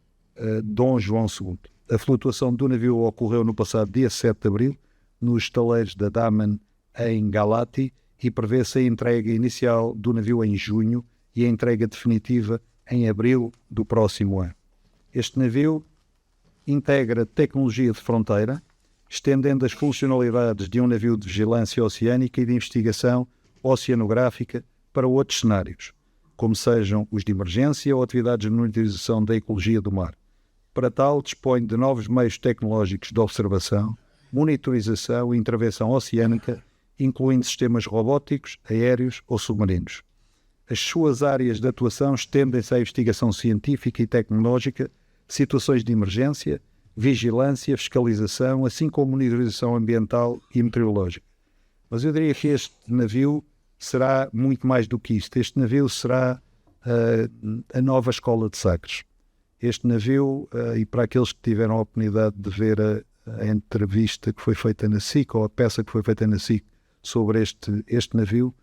Dom João II. A flutuação do navio ocorreu no passado dia 7 de abril, nos estaleiros da Daman, em Galati, e prevê-se a entrega inicial do navio em junho e a entrega definitiva em abril do próximo ano. Este navio integra tecnologia de fronteira, estendendo as funcionalidades de um navio de vigilância oceânica e de investigação oceanográfica para outros cenários, como sejam os de emergência ou atividades de monitorização da ecologia do mar. Para tal, dispõe de novos meios tecnológicos de observação, monitorização e intervenção oceânica, incluindo sistemas robóticos, aéreos ou submarinos. As suas áreas de atuação estendem-se à investigação científica e tecnológica, situações de emergência, vigilância, fiscalização, assim como monitorização ambiental e meteorológica. Mas eu diria que este navio será muito mais do que isto. Este navio será a nova escola de Sagres. Este navio, e para aqueles que tiveram a oportunidade de ver a entrevista que foi feita na SIC, ou a peça que foi feita na SIC sobre este navio,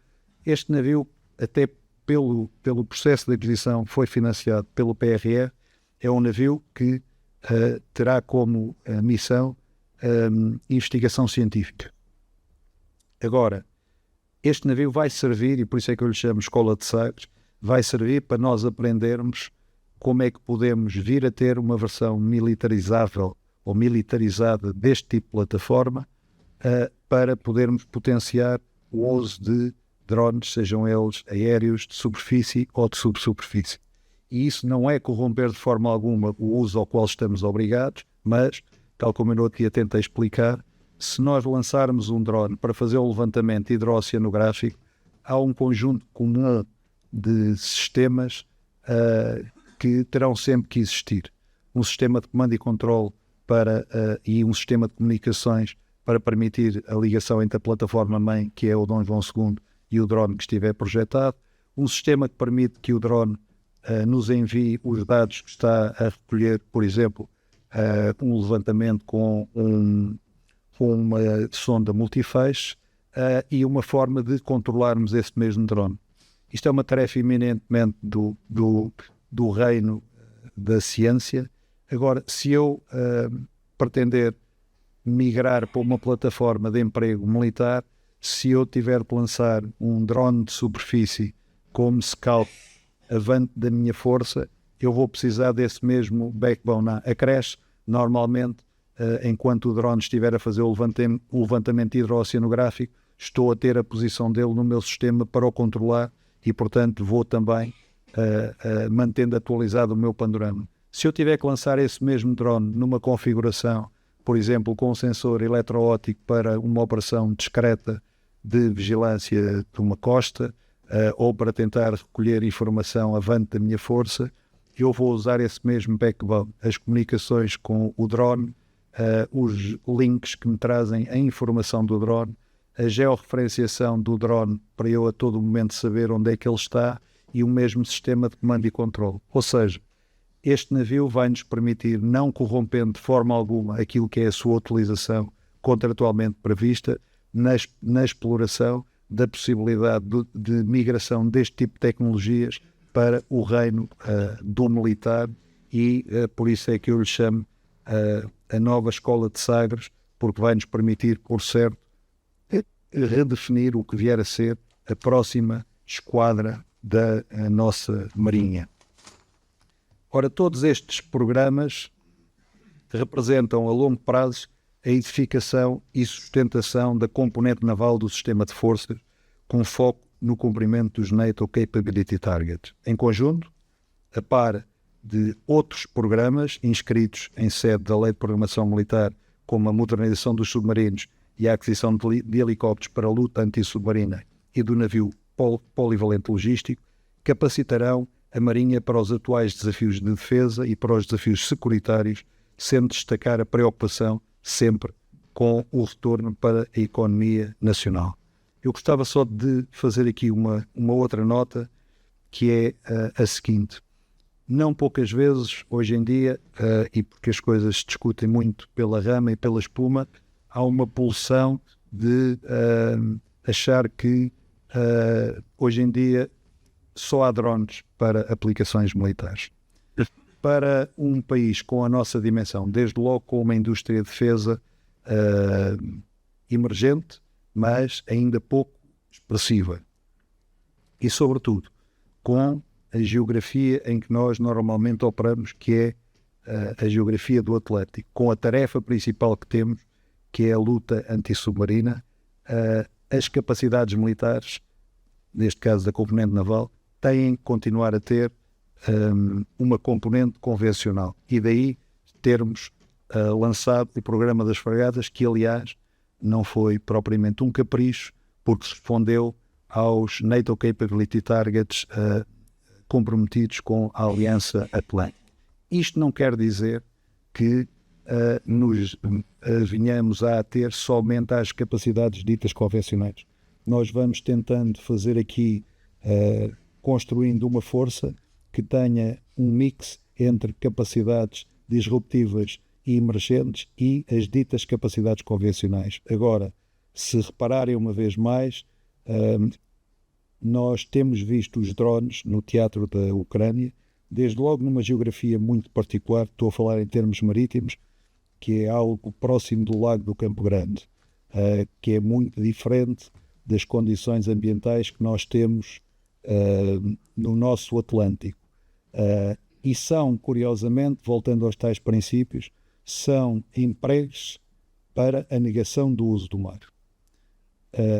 até pelo processo de aquisição, foi financiado pelo PRR. É um navio que terá como missão investigação científica. Agora, este navio vai servir, e por isso é que eu lhe chamo Escola de Sagres, vai servir para nós aprendermos como é que podemos vir a ter uma versão militarizável ou militarizada deste tipo de plataforma para podermos potenciar o uso de drones, sejam eles aéreos, de superfície ou de subsuperfície. E isso não é corromper de forma alguma o uso ao qual estamos obrigados, mas, tal como eu no outro dia tentei explicar, se nós lançarmos um drone para fazer o levantamento hidrooceanográfico, há um conjunto comum de sistemas que terão sempre que existir. Um sistema de comando e controle e um sistema de comunicações para permitir a ligação entre a plataforma-mãe, que é o Dom João II, e o drone que estiver projetado. Um sistema que permite que o drone nos envie os dados que está a recolher, por exemplo, um levantamento com uma sonda multifeixe e uma forma de controlarmos esse mesmo drone. Isto é uma tarefa eminentemente do reino da ciência. Agora, se eu pretender migrar para uma plataforma de emprego militar, se eu tiver que lançar um drone de superfície como scout avante da minha força, eu vou precisar desse mesmo backbone. Acresce, normalmente, enquanto o drone estiver a fazer o levantamento hidrooceanográfico, estou a ter a posição dele no meu sistema para o controlar e, portanto, vou também mantendo atualizado o meu panorama. Se eu tiver que lançar esse mesmo drone numa configuração, por exemplo, com um sensor eletroóptico para uma operação discreta de vigilância de uma costa, ou para tentar recolher informação avante da minha força, eu vou usar esse mesmo backbone, as comunicações com o drone, os links que me trazem a informação do drone, a georreferenciação do drone para eu a todo momento saber onde é que ele está e o mesmo sistema de comando e controle. Ou seja, este navio vai nos permitir, não corrompendo de forma alguma aquilo que é a sua utilização contratualmente prevista, na exploração da possibilidade de migração deste tipo de tecnologias para o reino do militar e por isso é que eu lhe chamo a nova Escola de Sagres, porque vai nos permitir, por certo, redefinir o que vier a ser a próxima esquadra da nossa Marinha. Ora, todos estes programas representam a longo prazo a edificação e sustentação da componente naval do sistema de forças, com foco no cumprimento dos NATO Capability Targets, em conjunto, a par de outros programas inscritos em sede da Lei de Programação Militar, como a modernização dos submarinos e a aquisição de helicópteros para a luta antissubmarina e do navio polivalente logístico, capacitarão a Marinha para os atuais desafios de defesa e para os desafios securitários, sendo destacar a preocupação sempre com o retorno para a economia nacional. Eu gostava só de fazer aqui uma outra nota, que é a seguinte. Não poucas vezes, hoje em dia, e porque as coisas se discutem muito pela rama e pela espuma, há uma pulsão de achar que hoje em dia só há drones para aplicações militares. Para um país com a nossa dimensão, desde logo com uma indústria de defesa emergente, mas ainda pouco expressiva. E, sobretudo, com a geografia em que nós normalmente operamos, que é a geografia do Atlântico, com a tarefa principal que temos, que é a luta antissubmarina, as capacidades militares, neste caso da componente naval, têm que continuar a ter uma componente convencional. E daí termos lançado o programa das fragatas, que aliás não foi propriamente um capricho, porque respondeu aos NATO Capability Targets comprometidos com a Aliança Atlântica. Isto não quer dizer que nos venhamos a ter somente as capacidades ditas convencionais. Nós vamos tentando fazer aqui, construindo uma força que tenha um mix entre capacidades disruptivas e emergentes e as ditas capacidades convencionais. Agora, se repararem uma vez mais, nós temos visto os drones no teatro da Ucrânia, desde logo numa geografia muito particular, estou a falar em termos marítimos, que é algo próximo do Lago do Campo Grande, que é muito diferente das condições ambientais que nós temos no nosso Atlântico. E são, curiosamente, voltando aos tais princípios, são empregos para a negação do uso do mar.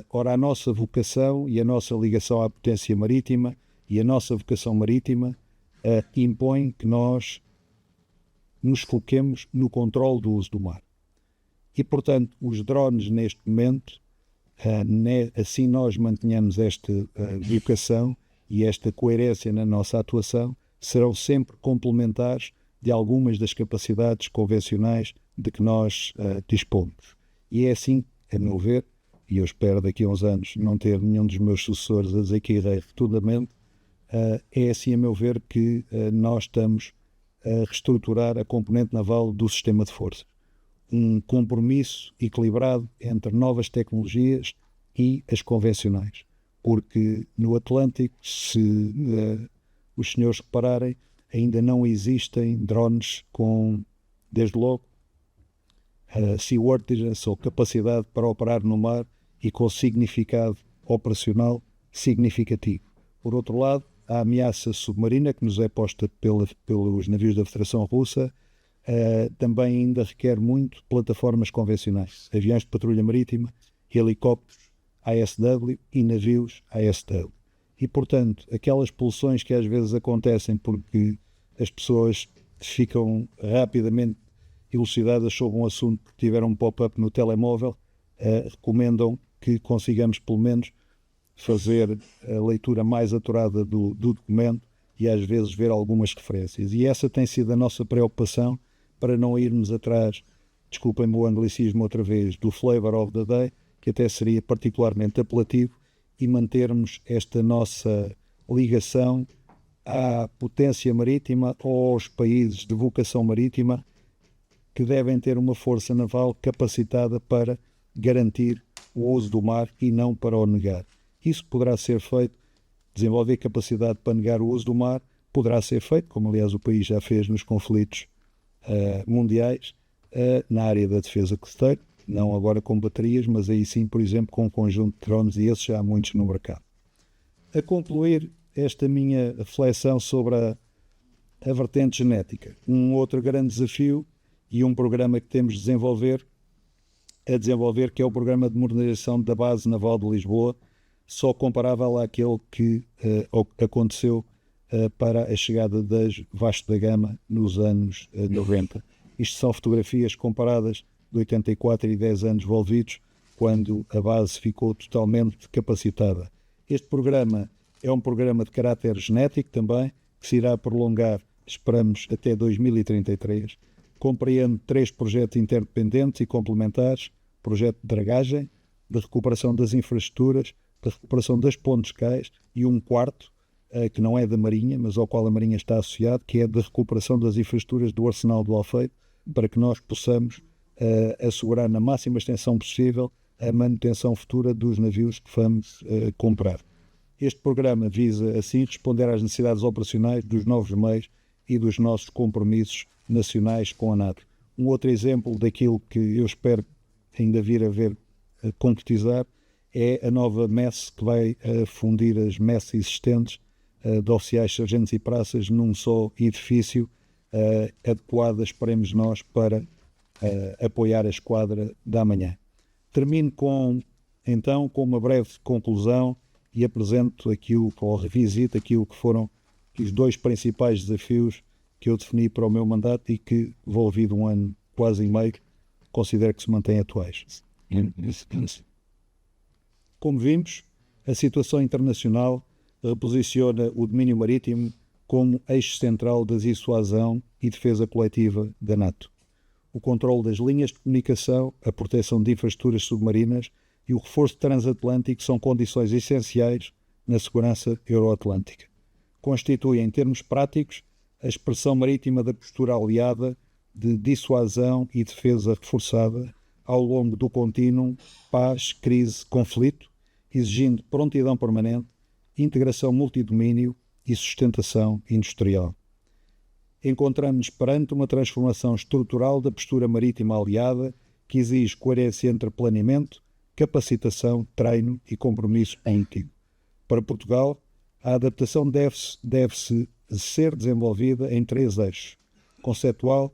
Ora, a nossa vocação e a nossa ligação à potência marítima e a nossa vocação marítima impõe que nós nos foquemos no controle do uso do mar. E, portanto, os drones neste momento, assim nós mantenhamos esta vocação e esta coerência na nossa atuação, serão sempre complementares de algumas das capacidades convencionais de que nós dispomos. E é assim, a meu ver, e eu espero daqui a uns anos não ter nenhum dos meus sucessores a dizer que irei rotundamente, é assim, a meu ver, que nós estamos a reestruturar a componente naval do sistema de forças. Um compromisso equilibrado entre novas tecnologias e as convencionais. Porque no Atlântico, se os senhores repararem, ainda não existem drones com, desde logo, seaworthiness ou capacidade para operar no mar e com significado operacional significativo. Por outro lado, a ameaça submarina que nos é posta pelos navios da Federação Russa também ainda requer muito plataformas convencionais, aviões de patrulha marítima, helicópteros ASW e navios ASW. E, portanto, aquelas pulsões que às vezes acontecem porque as pessoas ficam rapidamente elucidadas sobre um assunto porque tiveram um pop-up no telemóvel, recomendam que consigamos pelo menos fazer a leitura mais aturada do documento e às vezes ver algumas referências. E essa tem sido a nossa preocupação para não irmos atrás, desculpem-me o anglicismo outra vez, do flavor of the day, que até seria particularmente apelativo, e mantermos esta nossa ligação à potência marítima ou aos países de vocação marítima que devem ter uma força naval capacitada para garantir o uso do mar e não para o negar. Isso poderá ser feito, desenvolver capacidade para negar o uso do mar, poderá ser feito, como aliás o país já fez nos conflitos mundiais, na área da defesa costeira, não agora com baterias, mas aí sim, por exemplo, com um conjunto de drones, e esses já há muitos no mercado. A concluir esta minha reflexão sobre a vertente genética, um outro grande desafio e um programa que temos de desenvolver, que é o programa de modernização da Base Naval de Lisboa, só comparável àquele que aconteceu para a chegada das Vasco da Gama nos anos 90. Isto são fotografias comparadas de 84 e 10 anos envolvidos, quando a base ficou totalmente capacitada. Este programa é um programa de caráter genético também, que se irá prolongar, esperamos, até 2033. Compreende 3 projetos interdependentes e complementares: projeto de dragagem, de recuperação das infraestruturas, de recuperação das pontes cais, e um quarto, que não é da Marinha, mas ao qual a Marinha está associada, que é de recuperação das infraestruturas do Arsenal do Alfeite, para que nós possamos assegurar na máxima extensão possível a manutenção futura dos navios que vamos comprar. Este programa visa, assim, responder às necessidades operacionais dos novos meios e dos nossos compromissos nacionais com a NATO. Um outro exemplo daquilo que eu espero ainda vir a ver concretizar é a nova messe, que vai fundir as messes existentes de oficiais, sargentos e praças num só edifício, adequada, esperemos nós, para apoiar a esquadra da manhã. Termino então com uma breve conclusão e apresento aquilo, ou revisito aquilo que foram os 2 principais desafios que eu defini para o meu mandato e que, envolvido um ano quase e meio, considero que se mantêm atuais. Como vimos, a situação internacional reposiciona o domínio marítimo como eixo central da dissuasão e defesa coletiva da NATO. O controle das linhas de comunicação, a proteção de infraestruturas submarinas e o reforço transatlântico são condições essenciais na segurança euroatlântica. Constitui, em termos práticos, a expressão marítima da postura aliada de dissuasão e defesa reforçada ao longo do contínuo paz, crise, conflito, exigindo prontidão permanente, integração multidomínio e sustentação industrial. Encontramos-nos perante uma transformação estrutural da postura marítima aliada que exige coerência entre planeamento, capacitação, treino e compromisso íntimo. Para Portugal, a adaptação deve-se ser desenvolvida em 3 eixos: conceptual,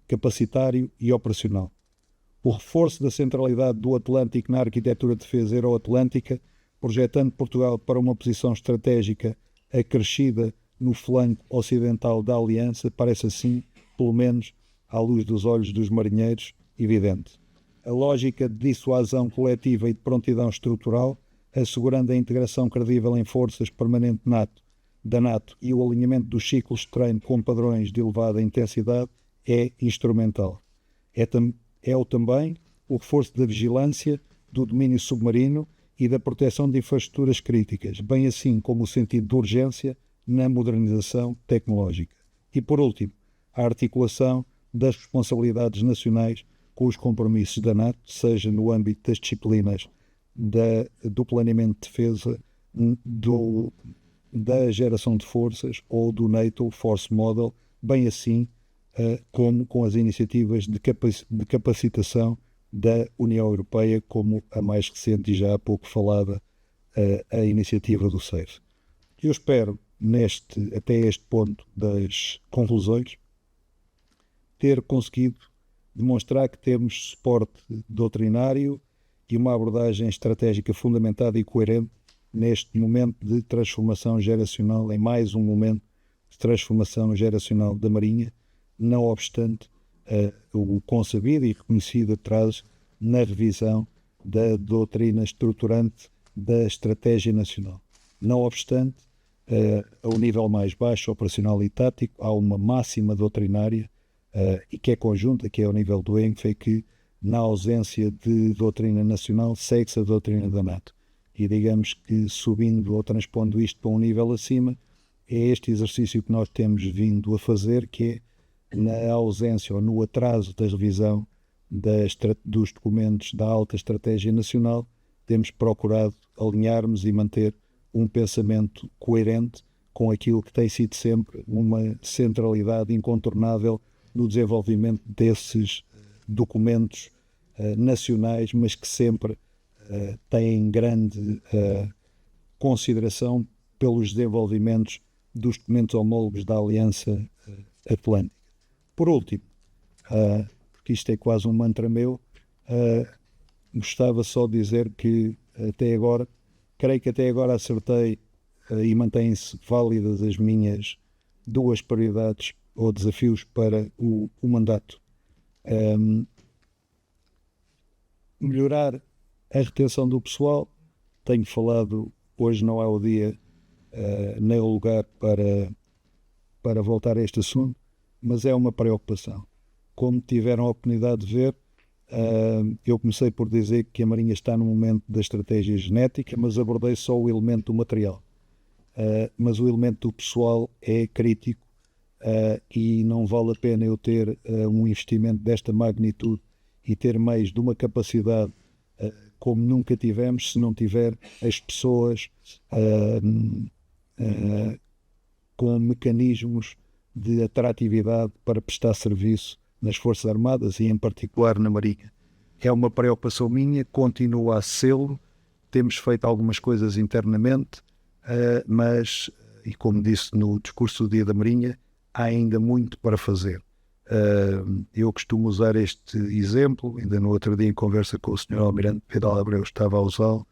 capacitário e operacional. O reforço da centralidade do Atlântico na arquitetura de defesa euroatlântica, projetando Portugal para uma posição estratégica acrescida no flanco ocidental da Aliança, parece assim, pelo menos à luz dos olhos dos marinheiros, evidente. A lógica de dissuasão coletiva e de prontidão estrutural, assegurando a integração credível em forças permanente da NATO e o alinhamento dos ciclos de treino com padrões de elevada intensidade, é instrumental. É também o reforço da vigilância, do domínio submarino e da proteção de infraestruturas críticas, bem assim como o sentido de urgência na modernização tecnológica. E, por último, a articulação das responsabilidades nacionais com os compromissos da NATO, seja no âmbito das disciplinas do planeamento de defesa, da geração de forças ou do NATO Force Model, bem assim como com as iniciativas de capacitação da União Europeia, como a mais recente e já há pouco falada, a iniciativa do SAFE. Eu espero, até este ponto das conclusões, ter conseguido demonstrar que temos suporte doutrinário e uma abordagem estratégica fundamentada e coerente neste momento de transformação geracional, em mais um momento de transformação geracional da Marinha, não obstante o concebido e reconhecido atraso na revisão da doutrina estruturante da estratégia nacional. Não obstante, ao nível mais baixo, operacional e tático, há uma máxima doutrinária e que é conjunta, que é ao nível do ENCFE, que na ausência de doutrina nacional segue-se a doutrina da NATO. E digamos que, subindo ou transpondo isto para um nível acima, é este exercício que nós temos vindo a fazer, que é, na ausência ou no atraso da revisão dos documentos da alta estratégia nacional, temos procurado alinharmos e manter um pensamento coerente com aquilo que tem sido sempre uma centralidade incontornável no desenvolvimento desses documentos nacionais, mas que sempre têm grande consideração pelos desenvolvimentos dos documentos homólogos da Aliança Atlântica. Por último, porque isto é quase um mantra meu, gostava só de dizer que creio que até agora acertei e mantêm-se válidas as minhas 2 prioridades ou desafios para o mandato. melhorar a retenção do pessoal. Tenho falado, hoje não é o dia nem o lugar para voltar a este assunto, mas é uma preocupação. Como tiveram a oportunidade de ver, eu comecei por dizer que a Marinha está no momento da estratégia genética, mas abordei só o elemento do material. Mas o elemento do pessoal é crítico e não vale a pena eu ter um investimento desta magnitude e ter meios de uma capacidade como nunca tivemos se não tiver as pessoas com mecanismos de atratividade para prestar serviço nas Forças Armadas e em particular na Marinha. É uma preocupação minha, continua a sê-lo, temos feito algumas coisas internamente, mas, e como disse no discurso do Dia da Marinha, há ainda muito para fazer. Eu costumo usar este exemplo, ainda no outro dia em conversa com o Sr. Almirante Vidal Abreu estava a usá-lo.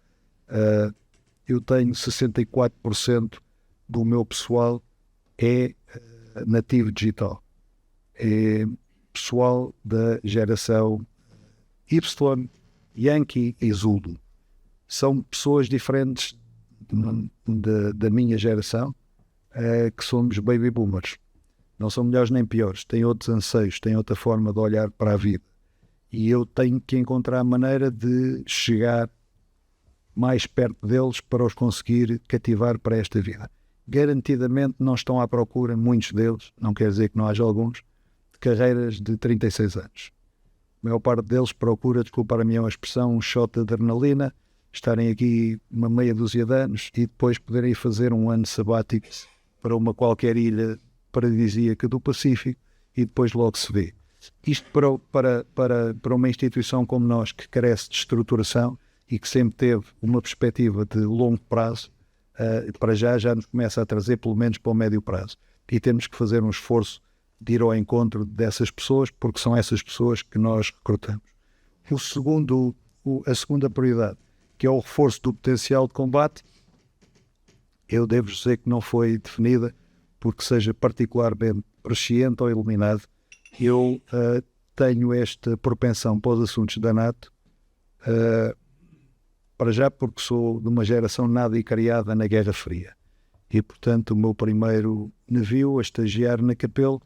Eu tenho 64% do meu pessoal é nativo digital, é pessoal da geração Y, Yankee e Zulu. São pessoas diferentes da minha geração, que somos baby boomers. Não são melhores nem piores, têm outros anseios, têm outra forma de olhar para a vida. E eu tenho que encontrar a maneira de chegar mais perto deles para os conseguir cativar para esta vida. Garantidamente não estão à procura, muitos deles, não quer dizer que não haja alguns, de carreiras de 36 anos. A maior parte deles procura, desculpar a minha expressão, um shot de adrenalina, estarem aqui uma meia dúzia de anos e depois poderem fazer um ano sabático para uma qualquer ilha paradisíaca do Pacífico e depois logo se vê. Isto para uma instituição como nós, que carece de estruturação e que sempre teve uma perspectiva de longo prazo, para já nos começa a trazer pelo menos para o médio prazo. E temos que fazer um esforço de ir ao encontro dessas pessoas, porque são essas pessoas que nós recrutamos. A segunda prioridade, que é o reforço do potencial de combate, eu devo dizer que não foi definida porque seja particularmente presciente ou iluminado. Eu tenho esta propensão para os assuntos da NATO, para já porque sou de uma geração nada e criada na Guerra Fria. E, portanto, o meu primeiro navio a estagiar na Capelo,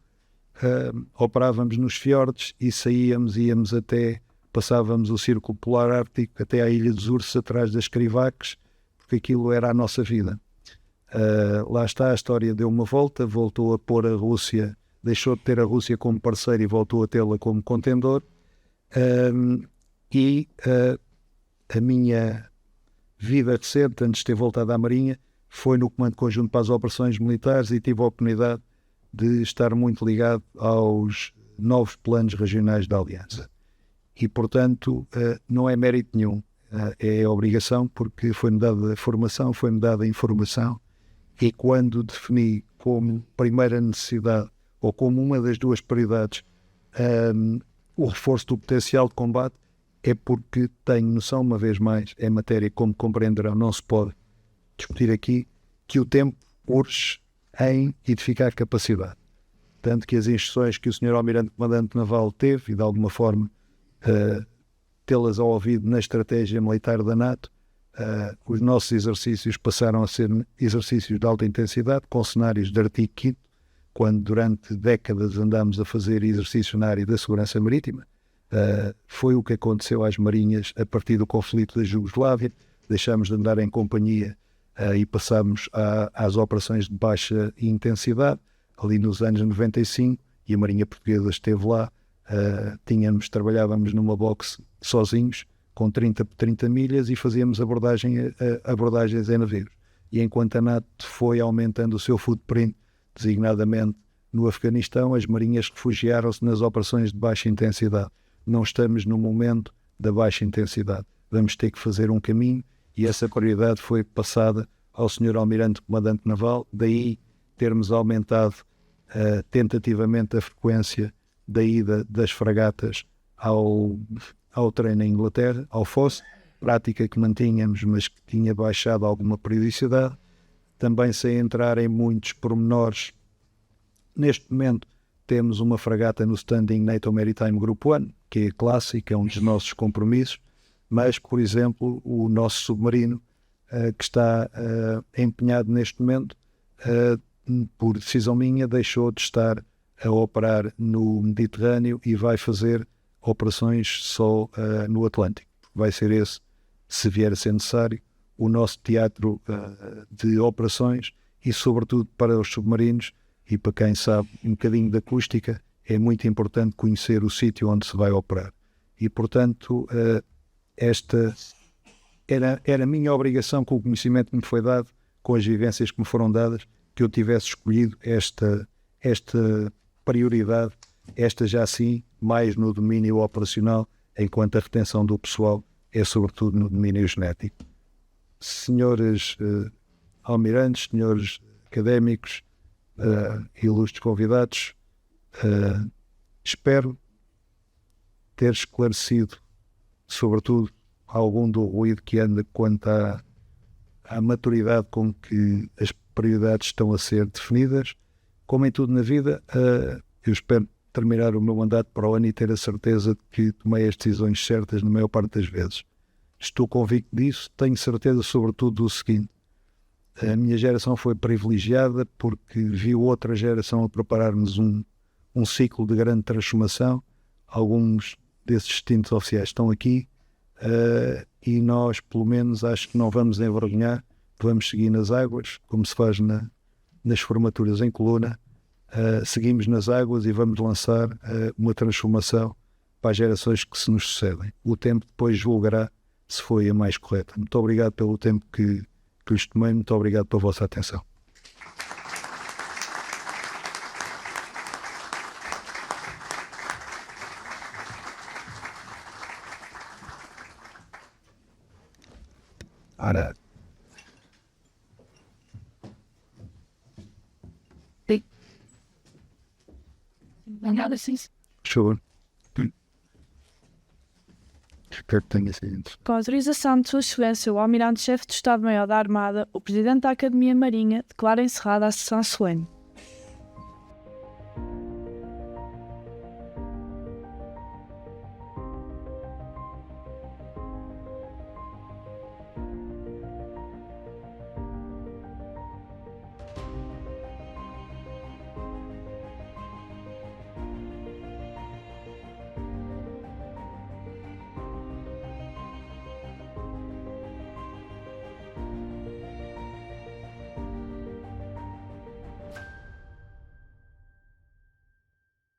operávamos nos fiordes e íamos até, passávamos o Círculo Polar Ártico até à Ilha dos Ursos, atrás das Crivaques, porque aquilo era a nossa vida. Lá está, a história deu uma volta, voltou a pôr a Rússia, deixou de ter a Rússia como parceiro e voltou a tê-la como contendor. A minha vida recente, antes de ter voltado à Marinha, foi no Comando Conjunto para as Operações Militares e tive a oportunidade de estar muito ligado aos novos planos regionais da Aliança. E, portanto, não é mérito nenhum, é obrigação, porque foi-me dada a formação, foi-me dada a informação, e quando defini como primeira necessidade, ou como uma das duas prioridades, o reforço do potencial de combate, é porque tenho noção, uma vez mais, é matéria, como compreenderão, não se pode discutir aqui, que o tempo urge em edificar capacidade. Tanto que as instruções que o Sr. Almirante Comandante Naval teve, e de alguma forma tê-las ao ouvido na estratégia militar da NATO, os nossos exercícios passaram a ser exercícios de alta intensidade, com cenários de artigo 5º, quando durante décadas andámos a fazer exercício na área da segurança marítima. Foi o que aconteceu às marinhas a partir do conflito da Jugoslávia. Deixámos de andar em companhia e passámos às operações de baixa intensidade, ali nos anos 95, e a Marinha Portuguesa esteve lá. Trabalhávamos numa box sozinhos, com 30 por 30 milhas, e fazíamos abordagens em navios. E enquanto a NATO foi aumentando o seu footprint, designadamente no Afeganistão, as marinhas refugiaram-se nas operações de baixa intensidade. Não estamos no momento da baixa intensidade. Vamos ter que fazer um caminho, e essa prioridade foi passada ao Sr. Almirante Comandante Naval, daí termos aumentado tentativamente a frequência da ida das fragatas ao treino em Inglaterra, ao FOSS, prática que mantínhamos, mas que tinha baixado alguma periodicidade. Também, sem entrar em muitos pormenores, neste momento temos uma fragata no standing NATO Maritime Group 1, que é clássica, é um dos nossos compromissos. mas, por exemplo, o nosso submarino, que está empenhado neste momento, por decisão minha, deixou de estar a operar no Mediterrâneo e vai fazer operações só no Atlântico. Vai ser esse, se vier a ser necessário, o nosso teatro de operações, e sobretudo para os submarinos e para quem sabe um bocadinho de acústica, é muito importante conhecer o sítio onde se vai operar. E, portanto, esta era a minha obrigação, com o conhecimento que me foi dado, com as vivências que me foram dadas, que eu tivesse escolhido esta prioridade, esta já sim, mais no domínio operacional, enquanto a retenção do pessoal é sobretudo no domínio genético. Senhores almirantes, senhores académicos, ilustres convidados, espero ter esclarecido, sobretudo, algum do ruído que anda quanto à maturidade com que as prioridades estão a ser definidas. Como em tudo na vida, eu espero terminar o meu mandato para o ano e ter a certeza de que tomei as decisões certas na maior parte das vezes. Estou convicto disso, tenho certeza sobretudo do seguinte: a minha geração foi privilegiada porque viu outra geração a preparar-nos um ciclo de grande transformação. Alguns desses distintos oficiais estão aqui, e nós, pelo menos, acho que não vamos envergonhar, vamos seguir nas águas, como se faz nas formaturas em coluna. Seguimos nas águas e vamos lançar uma transformação para as gerações que se nos sucedem. O tempo depois julgará se foi a mais correta. Muito obrigado pelo tempo que lhes tomei, muito obrigado pela vossa atenção. Ora, show. Espero que tenha sido. Com a autorização de Sua Excelência, o Almirante-Chefe do Estado-Maior da Armada, o Presidente da Academia Marinha, declara encerrada a sessão solene.